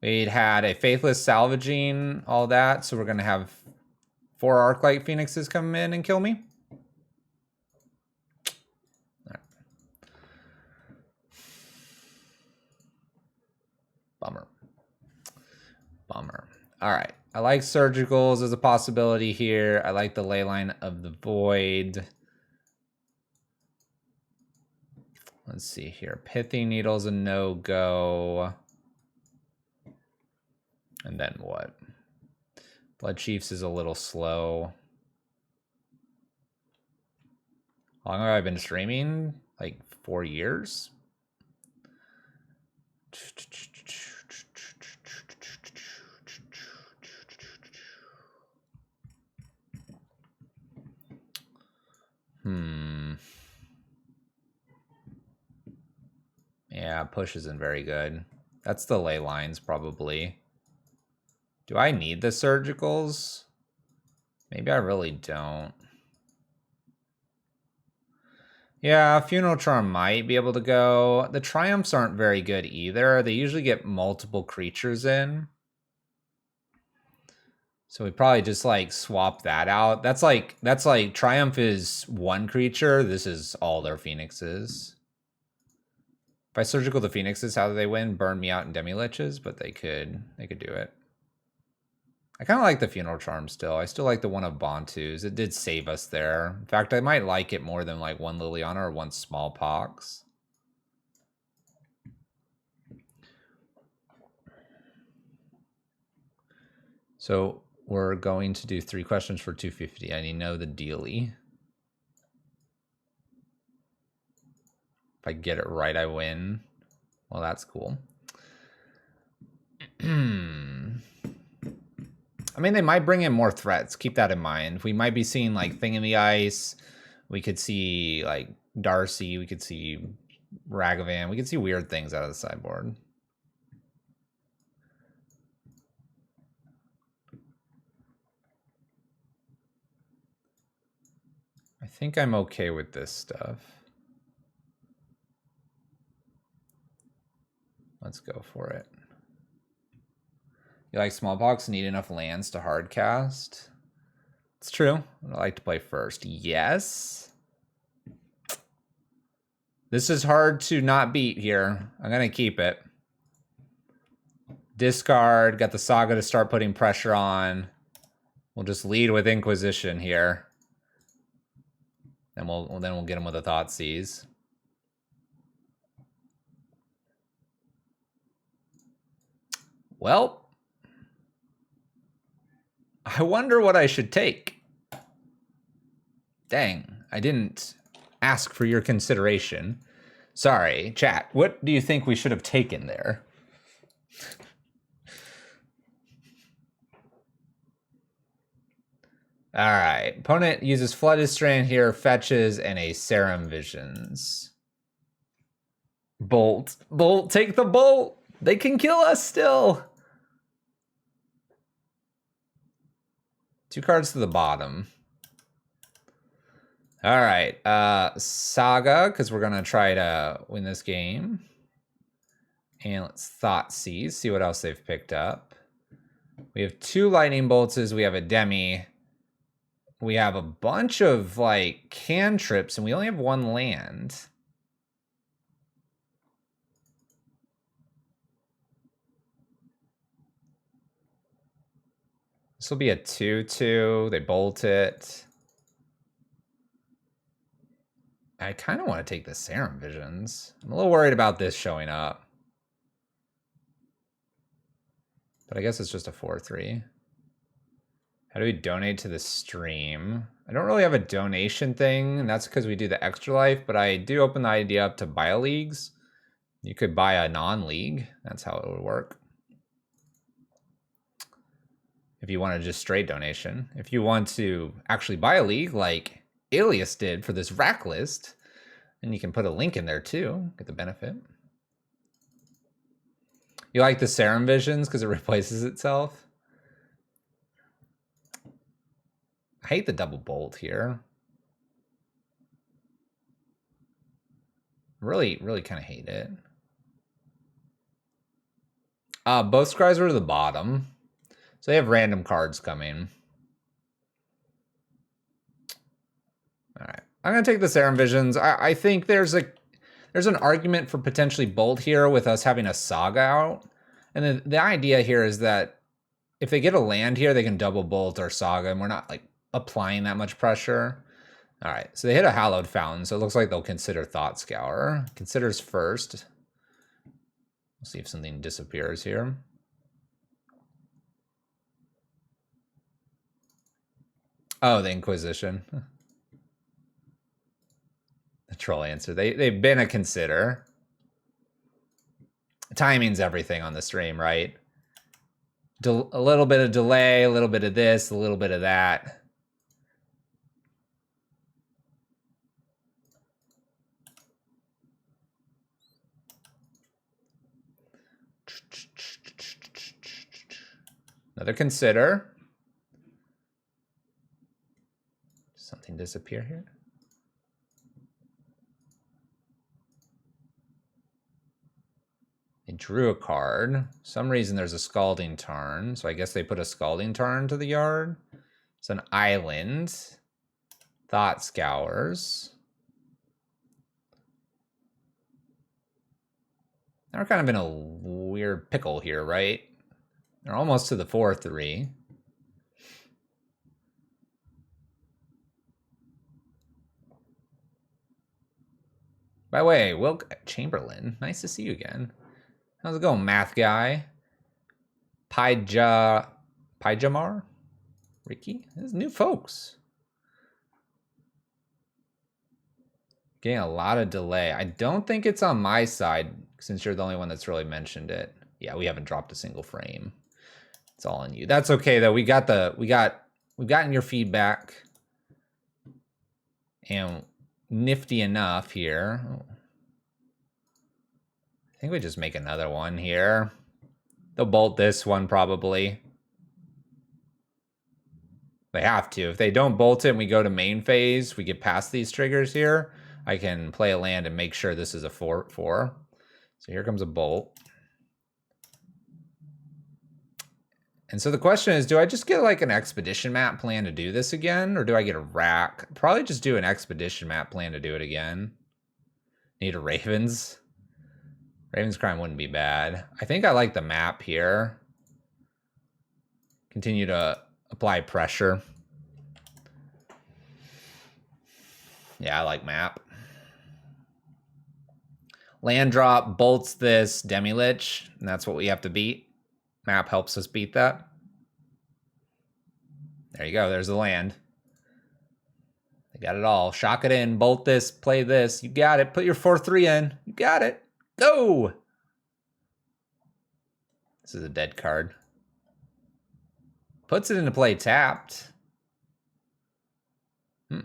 We'd had a Faithless Salvaging, all that. So we're going to have 4 Arclight Phoenixes come in and kill me. Right. Bummer. Bummer. All right. I like Surgicals as a possibility here. I like the Leyline of the Void. Let's see here. Pithing Needle's a no-go. And then what? Blood Chiefs is a little slow. How long have I been streaming? Like 4 years? Yeah, push isn't very good. That's the ley lines, probably. Do I need the Surgicals? Maybe I really don't. Yeah, Funeral Charm might be able to go. The Triumphs aren't very good either. They usually get multiple creatures in. So we probably just like swap that out. That's like Triumph is 1 creature. This is all their Phoenixes. If I Surgical the Phoenixes, how do they win? Burn me out in Demi-Liches, but they could do it. I kind of like the Funeral Charm still. I still like the one of Bantu's. It did save us there. In fact, I might like it more than like one Liliana or one Smallpox. So we're going to do 3 questions for 250. I need to know the dealie. If I get it right, I win. Well, that's cool. I mean, they might bring in more threats. Keep that in mind. We might be seeing like Thing in the Ice. We could see like Darcy. We could see Ragavan. We could see weird things out of the sideboard. I think I'm okay with this stuff. Let's go for it. You like Smallpox? Need enough lands to hardcast? It's true. I like to play first. Yes. This is hard to not beat here. I'm going to keep it. Discard. Got the Saga to start putting pressure on. We'll just lead with Inquisition here. Then we'll get him with a Thoughtseize. Well, I wonder what I should take. Dang, I didn't ask for your consideration. Sorry, chat. What do you think we should have taken there? All right. Opponent uses Flooded Strand here, fetches, and a Serum Visions. Bolt. Bolt, take the bolt. They can kill us still. 2 cards to the bottom. All right. Saga, because we're going to try to win this game. And let's Thoughtseize, see what else they've picked up. We have 2 Lightning Bolts. We have a Demi. We have a bunch of, like, cantrips, and we only have 1 land. This will be a 2/2. They bolt it. I kind of want to take the Serum Visions. I'm a little worried about this showing up. But I guess it's just a 4/3. How do we donate to the stream? I don't really have a donation thing, and that's because we do the Extra Life, but I do open the idea up to bio-leagues. You could buy a non-league. That's how it would work. If you want to just straight donation. If you want to actually buy a league like Alias did for this rack list, then you can put a link in there too, get the benefit. You like the Serum Visions because it replaces itself? I hate the double bolt here. Really kind of hate it. Both Scries were to the bottom. So they have random cards coming. All right. I'm going to take the Serum Visions. I think there's an argument for potentially bolt here with us having a Saga out. And the idea here is that if they get a land here, they can double bolt our Saga, and we're not like applying that much pressure. All right, so they hit a Hallowed Fountain, so it looks like they'll consider Thought Scour. Considers first. We'll see if something disappears here. Oh, the Inquisition. The troll answer. They've been a consider. Timing's everything on the stream, right? A little bit of delay, a little bit of this, a little bit of that. Another consider. Something disappear here? They drew a card. For some reason there's a Scalding Tarn, so I guess they put a Scalding Tarn to the yard. It's an island. Thought Scours. Now we're kind of in a weird pickle here, right? They're almost to the 4/3. By the way, Will Chamberlain, nice to see you again. How's it going, math guy? Pijamar? Ricky? There's new folks. Getting a lot of delay. I don't think it's on my side since you're the only one that's really mentioned it. Yeah, we haven't dropped a single frame. It's all on you. That's okay though. We've gotten your feedback. And nifty enough here. I think we just make another one here. They'll bolt this one probably. They have to. If they don't bolt it and we go to main phase, we get past these triggers here, I can play a land and make sure this is a 4-4. So here comes a bolt. And so the question is, do I just get like an expedition map plan to do this again? Or do I get a rack? Probably just do an expedition map plan to do it again. Need a Ravens. Ravens Crime wouldn't be bad. I think I like the map here. Continue to apply pressure. Yeah, I like map. Land drop bolts this Demi-Lich, and that's what we have to beat. Map helps us beat that. There you go, there's the land. They got it all. Shock it in, bolt this, play this. You got it. Put your 4-3 in. You got it. Go! This is a dead card. Puts it into play tapped. I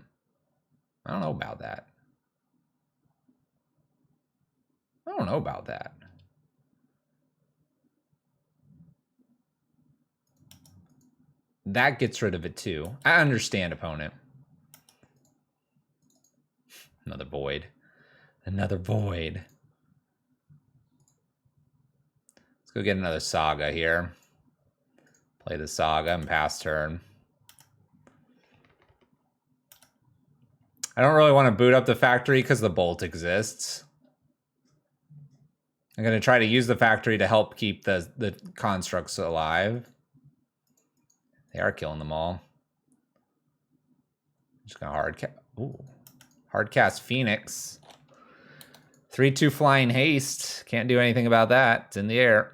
don't know about that. I don't know about that. That gets rid of it too. I understand, opponent. Another void. Another void. Let's go get another Saga here. Play the Saga and pass turn. I don't really want to boot up the factory because the bolt exists. I'm going to try to use the factory to help keep the constructs alive. They are killing them all. Just gonna hard cast Phoenix. 3/2 flying haste. Can't do anything about that. It's in the air.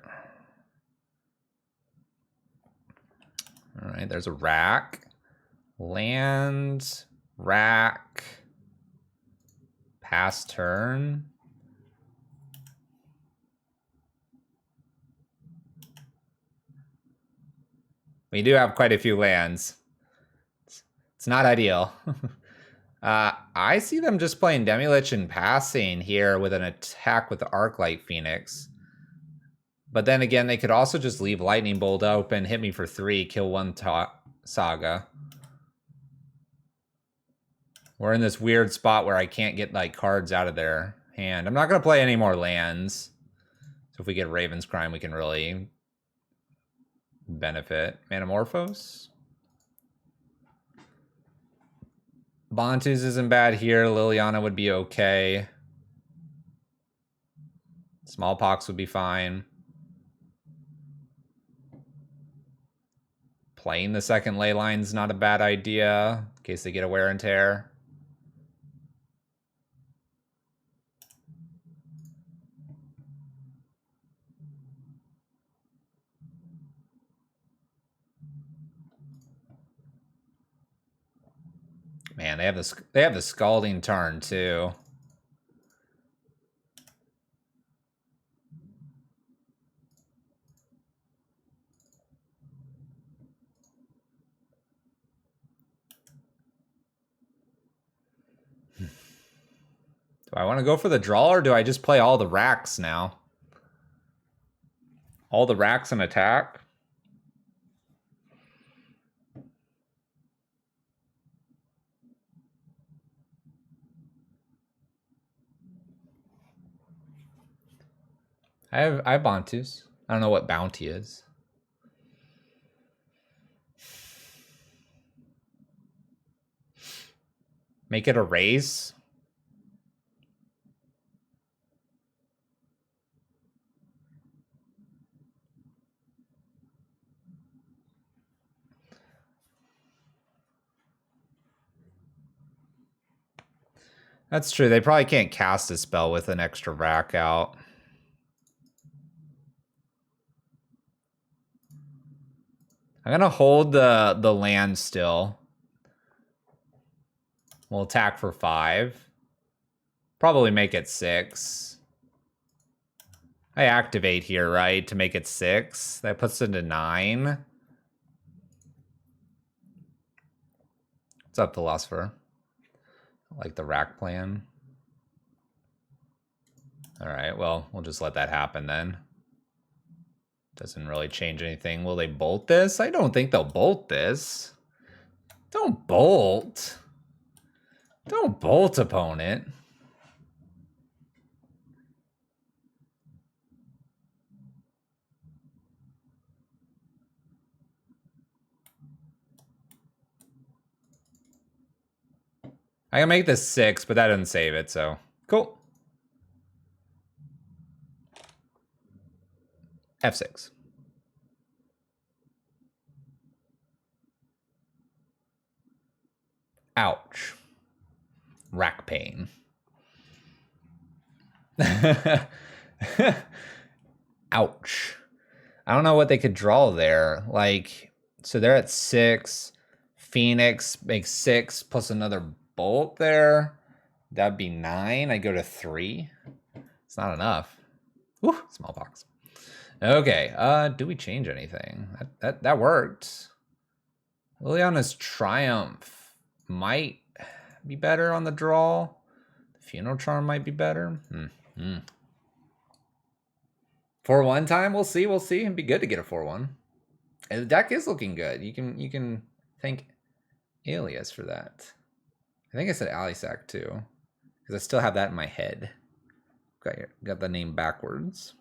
All right, there's a rack. Land, rack, pass turn. We do have quite a few lands. It's not ideal. I see them just playing Demi-Lich and passing here with an attack with the Arclight Phoenix. But then again, they could also just leave Lightning Bolt open, hit me for 3, kill one Saga. We're in this weird spot where I can't get like cards out of their hand. I'm not going to play any more lands. So if we get Raven's Crime, we can really benefit. Manamorphose. Bantus isn't bad here. Liliana would be okay. Smallpox would be fine. Playing the second ley line's not a bad idea in case they get a wear and tear. Man, they have the Scalding Tarn too. Do I want to go for the draw or do I just play all the racks now? All the racks and attack? I have Bantus. I don't know what bounty is. Make it a raise. That's true. They probably can't cast a spell with an extra rack out. I'm gonna hold the land still. We'll attack for 5. Probably make it 6. I activate here, right, to make it 6. That puts it to 9. What's up, Philosopher? I like the rack plan. All right, well, we'll just let that happen then. Doesn't really change anything. Will they bolt this? I don't think they'll bolt this. Don't bolt. Don't bolt, opponent. I can make this 6, but that doesn't save it, so cool. F6. Ouch. Rack pain. Ouch. I don't know what they could draw there. Like, so they're at 6. Phoenix makes 6 plus another bolt there. That'd be 9. I go to 3. It's not enough. Whew, smallpox. Okay, do we change anything? That worked. Liliana's Triumph might be better on the draw. The Funeral Charm might be better. 4-1 time, we'll see. It'd be good to get a 4-1. And the deck is looking good. You can thank Alias for that. I think I said Alisac too, because I still have that in my head. Got the name backwards.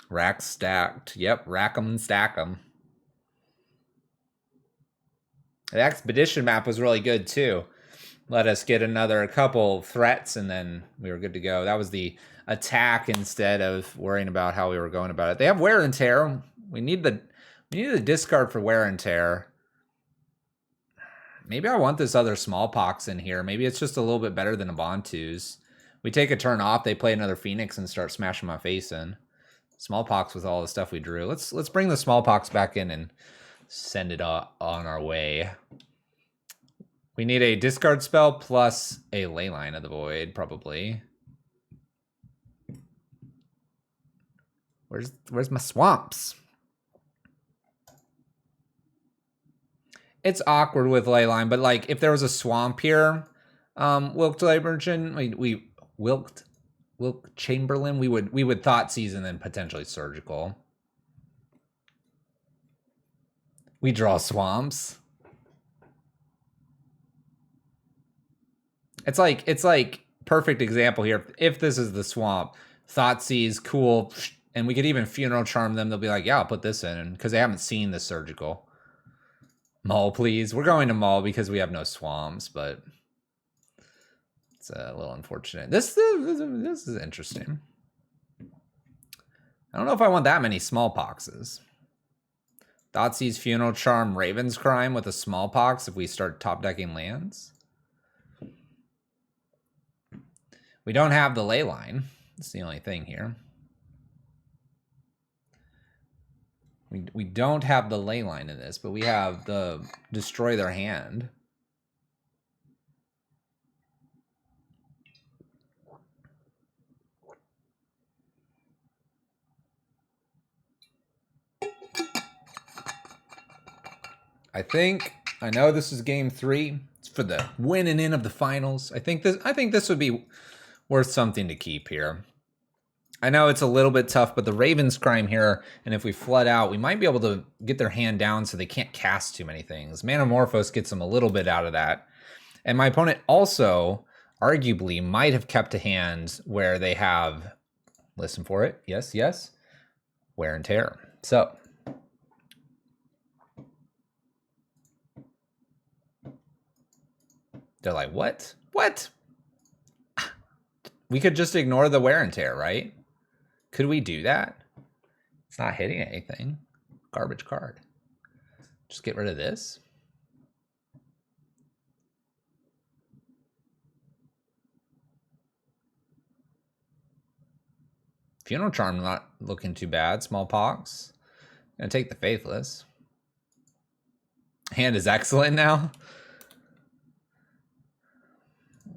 Rack stacked. Yep, rack 'em and stack 'em. The expedition map was really good too. Let us get another couple threats and then we were good to go. That was the attack instead of worrying about how we were going about it. They have wear and tear. We need the discard for wear and tear. Maybe I want this other smallpox in here. Maybe it's just a little bit better than a Bantu's. We take a turn off, they play another Phoenix and start smashing my face in. Smallpox with all the stuff we drew. Let's bring the smallpox back in and send it on our way. We need a discard spell plus a Leyline of the Void, probably. Where's my swamps? It's awkward with Leyline, but like if there was a swamp here, Wilk Chamberlain, we would Thought Season and potentially Surgical. We draw swamps. It's like perfect example here. If this is the swamp, Thoughtseize, cool, and we could even Funeral Charm them. They'll be like, yeah, I'll put this in, because they haven't seen the Surgical. Mull, please. We're going to Mull because we have no swamps, but it's a little unfortunate. This is interesting. I don't know if I want that many smallpoxes. Thoughtseize, Funeral Charm, Raven's Crime with a smallpox if we start top decking lands. We don't have the Leyline. That's the only thing here. We don't have the Leyline in this, but we have the Destroy Their Hand. I know this is game 3. It's for the winning in of the finals. I think this would be worth something to keep here. I know it's a little bit tough, but the Raven's Crime here, and if we flood out, we might be able to get their hand down so they can't cast too many things. Manamorphose gets them a little bit out of that. And my opponent also, arguably, might have kept a hand where they have, listen for it, yes, Wear and Tear. So, they're like, what? What? We could just ignore the Wear and Tear, right? Could we do that? It's not hitting anything. Garbage card. Just get rid of this. Funeral Charm not looking too bad. Smallpox. Gonna take the Faithless. Hand is excellent now.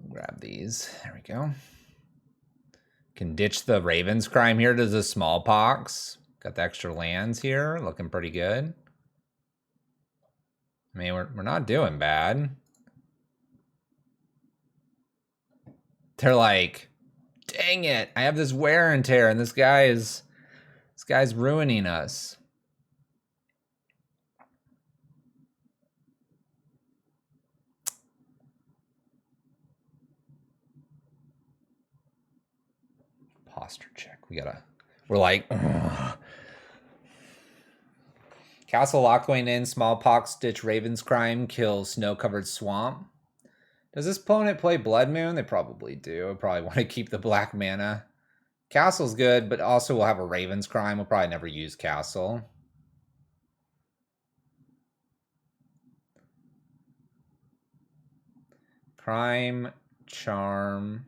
Grab these. There we go. Can ditch the Raven's Crime here to the Smallpox. Got the extra lands here. Looking pretty good. I mean, we're not doing bad. They're like, dang it, I have this wear and tear, and this guy's ruining us. Posture check. We're like, ugh. Castle Lockwain in, Smallpox, ditch Raven's Crime, kill Snow-Covered Swamp. Does this opponent play Blood Moon? They probably do. I probably want to keep the black mana. Castle's good, but also we'll have a Raven's Crime. We'll probably never use Castle. Crime, Charm.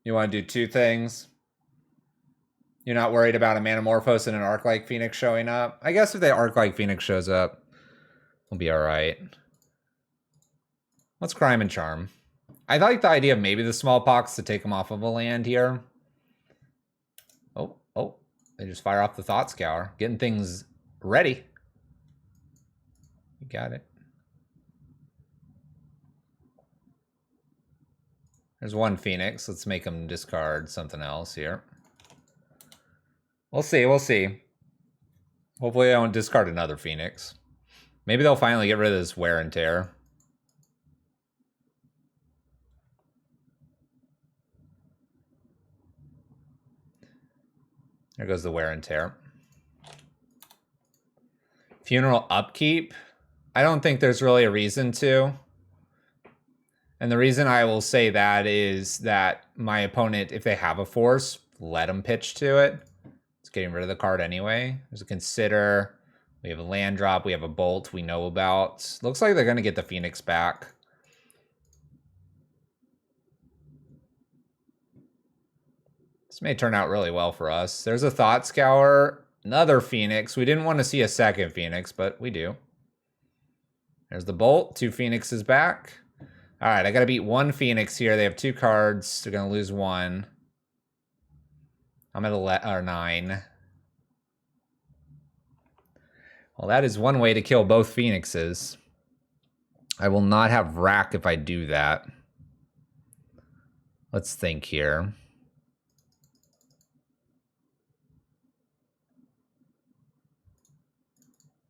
You want to do two things? You're not worried about a Manamorphose and an Arc-like Phoenix showing up? I guess if the Arc-like Phoenix shows up, we'll be alright. Let's Crime and Charm. I like the idea of maybe the Smallpox to take them off of a land here. Oh, they just fire off the Thought Scour. Getting things ready. You got it. There's one Phoenix. Let's make them discard something else here. We'll see, we'll see. Hopefully I won't discard another Phoenix. Maybe they'll finally get rid of this wear and tear. There goes the wear and tear. Funeral Upkeep. I don't think there's really a reason to. And the reason I will say that is that my opponent, if they have a force, let them pitch to it. It's getting rid of the card anyway. There's a Consider. We have a land drop. We have a Bolt we know about. Looks like they're going to get the Phoenix back. This may turn out really well for us. There's a Thought Scour. Another Phoenix. We didn't want to see a second Phoenix, but we do. There's the Bolt. 2 Phoenixes back. All right, I got to beat 1 Phoenix here. They have 2 cards. They're going to lose 1. I'm at 9. Well, that is one way to kill both Phoenixes. I will not have Rack if I do that. Let's think here.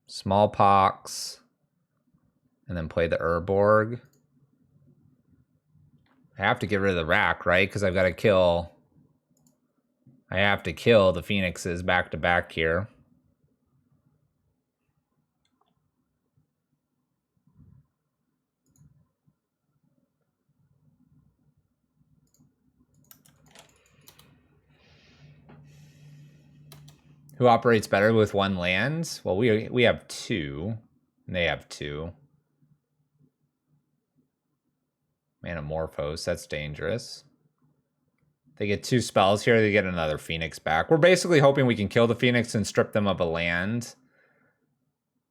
Smallpox. And then play the Urborg. I have to get rid of the Rack, right? Because I've got to kill... I have to kill the Phoenixes back to back here. Who operates better with 1 land? Well, we have 2, and they have 2. Manamorphose, that's dangerous. They get 2 spells here, they get another Phoenix back. We're basically hoping we can kill the Phoenix and strip them of a land.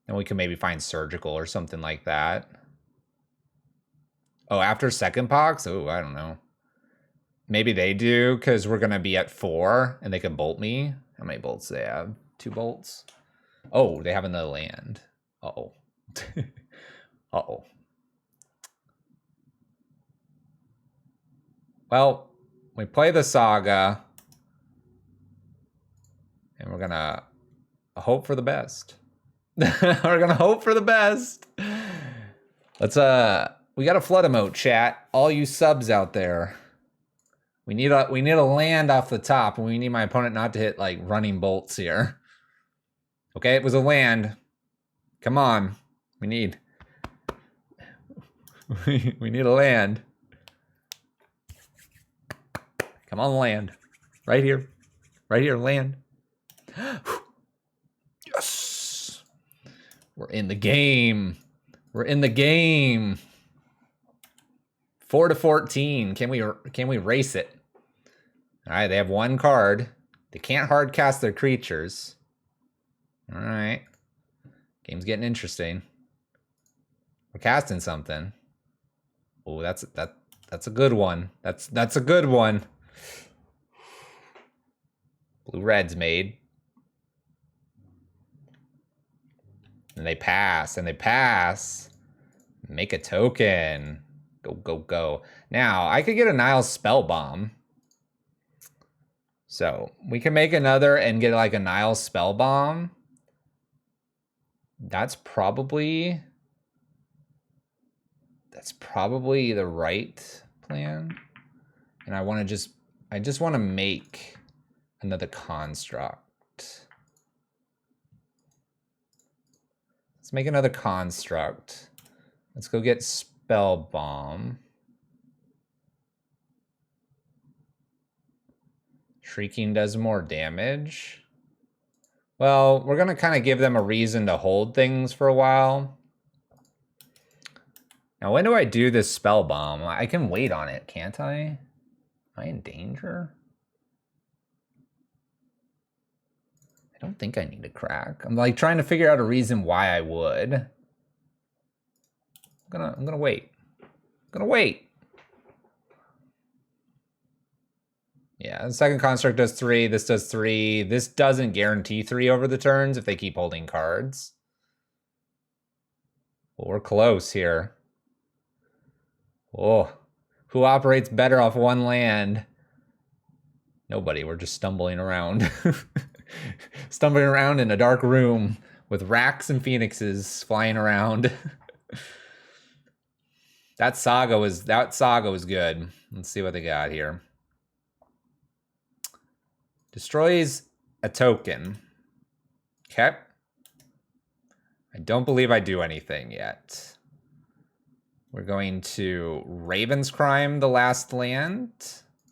And we can maybe find Surgical or something like that. Oh, after second Pox? Oh, I don't know. Maybe they do, because we're going to be at 4, and they can bolt me. How many bolts do they have? 2 bolts? Oh, they have another land. Uh-oh. Uh-oh. Well, we play the Saga. And we're going to hope for the best. We're going to hope for the best. Let's, we got a flood emote, chat. All you subs out there. We need a land off the top, and we need my opponent not to hit, like, running bolts here. Okay, it was a land. Come on. We need a land. Come on, land. Right here. Right here, land. Yes! We're in the game. We're in the game. 4 to 14. Can we race it? All right, they have one card. They can't hard cast their creatures. All right. Game's getting interesting. We're casting something. Oh, that's a good one. That's a good one. Blue-red's made. And they pass, and they pass. Make a token. Go, go, go. Now, I could get a Nile Spell Bomb. So, we can make another and get like a Nile Spell Bomb. That's probably the right plan. And I just want to make another construct. Let's make another construct. Let's go get Spell Bomb. Shrieking does more damage. Well, we're going to kind of give them a reason to hold things for a while. Now, when do I do this Spell Bomb? I can wait on it, can't I? Am I in danger? I don't think I need to crack. I'm like trying to figure out a reason why I would. I'm gonna wait. I'm gonna wait. Yeah, the second construct does 3. This does 3. This doesn't guarantee 3 over the turns if they keep holding cards. Well, we're close here. Oh, who operates better off one land? Nobody. We're just stumbling around. Stumbling around in a dark room with racks and phoenixes flying around. That saga was good. Let's see what they got here. Destroys a token. Okay. I don't believe I do anything yet. We're going to Raven's Crime the last land,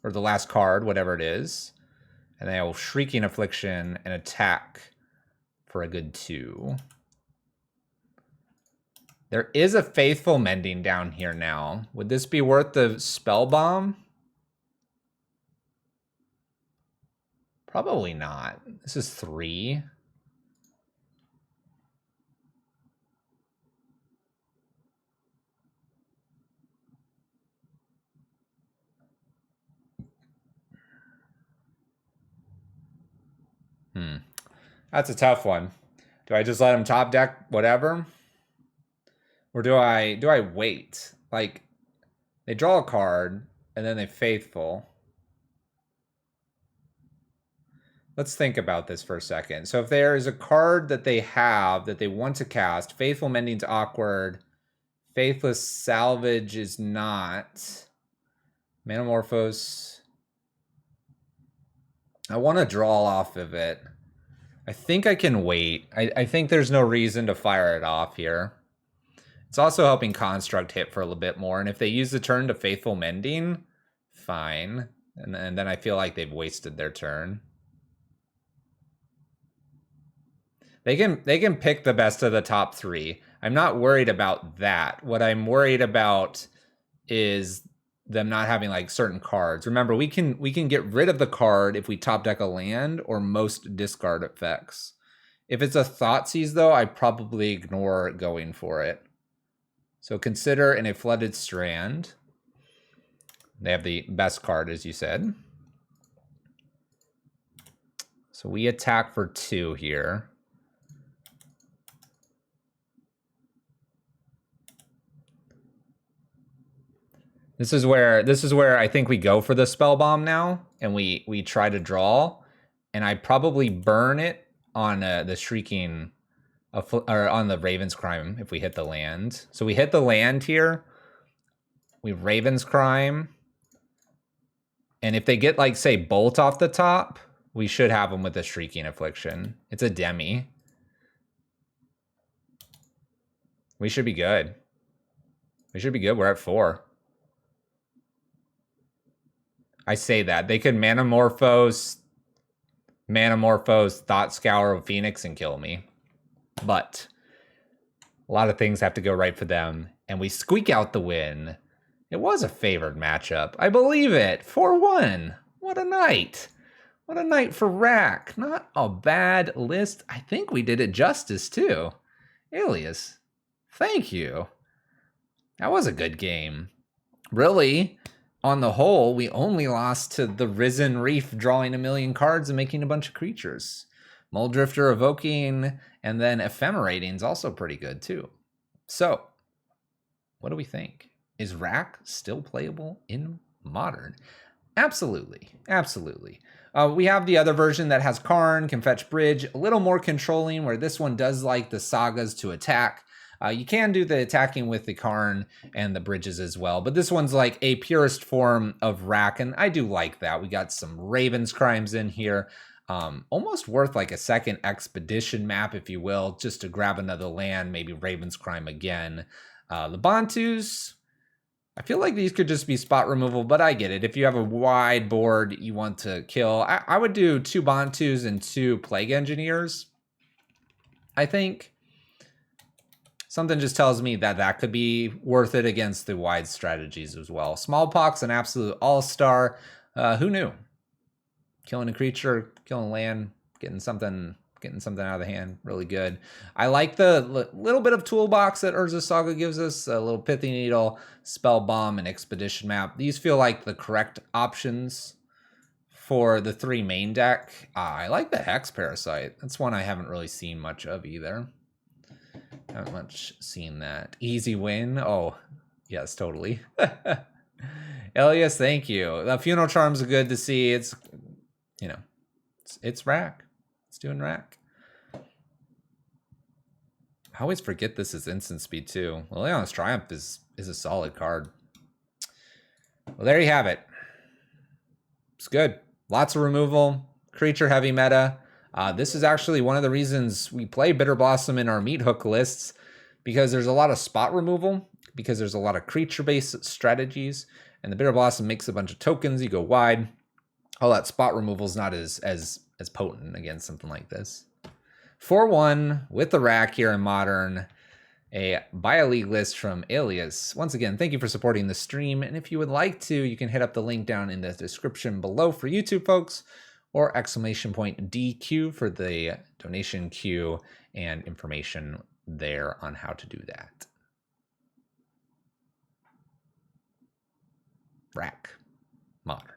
or the last card, whatever it is. And then I will Shrieking Affliction and attack for a good 2. There is a Faithful Mending down here now. Would this be worth the Spell Bomb? Probably not. This is 3. That's a tough one. Do I just let him top deck whatever? Or do I wait? Like, they draw a card, and then they Faithful. Let's think about this for a second. So if there is a card that they have that they want to cast, Faithful Mending's awkward. Faithless Salvage is not. Manamorphose. I want to draw off of it. I think I can wait. I think there's no reason to fire it off here. It's also helping Construct hit for a little bit more. And if they use the turn to Faithful Mending, fine. And then I feel like they've wasted their turn. They can pick the best of the top 3. I'm not worried about that. What I'm worried about is them not having like certain cards. Remember, we can get rid of the card if we top deck a land or most discard effects. If it's a Thoughtseize though, I probably ignore going for it. So consider in a Flooded Strand. They have the best card, as you said. So we attack for 2 here. This is where I think we go for the Spell Bomb now, and we try to draw, and I probably burn it on the Shrieking, or on the Raven's Crime if we hit the land. So we hit the land here, we Raven's Crime, and if they get like say Bolt off the top, we should have them with the Shrieking Affliction. It's a demi. We should be good. We should be good. We're at 4. I say that. They could Manamorphose Manamorphose, Thought Scour of Phoenix and kill me. But a lot of things have to go right for them, and we squeak out the win. It was a favored matchup. I believe it. 4-1. What a night. What a night for Rack. Not a bad list. I think we did it justice, too. Alias, thank you. That was a good game. Really, on the whole, we only lost to the Risen Reef drawing a million cards and making a bunch of creatures. Muldrifter evoking, and then ephemerating is also pretty good too. So, what do we think? Is Rack still playable in Modern? Absolutely, absolutely. We have the other version that has Karn, can fetch Bridge, a little more controlling, where this one does like the sagas to attack. You can do the attacking with the Karn and the bridges as well, but this one's like a purest form of Rack, and I do like that. We got some Raven's Crimes in here. Almost worth like a second expedition map, if you will, just to grab another land, maybe Raven's Crime again. The Bantus, I feel like these could just be spot removal, but I get it. If you have a wide board you want to kill, I would do 2 Bantus and 2 Plague Engineers. I think something just tells me that that could be worth it against the wide strategies as well. Smallpox, an absolute all-star. Who knew? Killing a creature, killing land, getting something out of the hand, really good. I like the little bit of toolbox that Urza Saga gives us, a little Pithy Needle, Spell Bomb, and Expedition Map. These feel like the correct options for the 3 main deck. I like the Hex Parasite. That's one I haven't really seen much of either. Haven't much seen that. Easy win. Oh, yes, totally. Elias, thank you. The Funeral Charms are good to see. It's, you know, it's Rack. It's doing Rack. I always forget this is instant speed too. Well, Leon's Triumph is a solid card. Well, there you have it. It's good. Lots of removal. Creature heavy meta. This is actually one of the reasons we play Bitter Blossom in our Meat Hook lists, because there's a lot of spot removal, because there's a lot of creature-based strategies, and the Bitter Blossom makes a bunch of tokens. You go wide. All that spot removal is not as potent against something like this. 4-1 with the Rack here in Modern. A buy a league list from Alias. Once again, thank you for supporting the stream. And if you would like to, you can hit up the link down in the description below for YouTube folks, or !DQ for the donation queue and information there on how to do that. Rack Modern.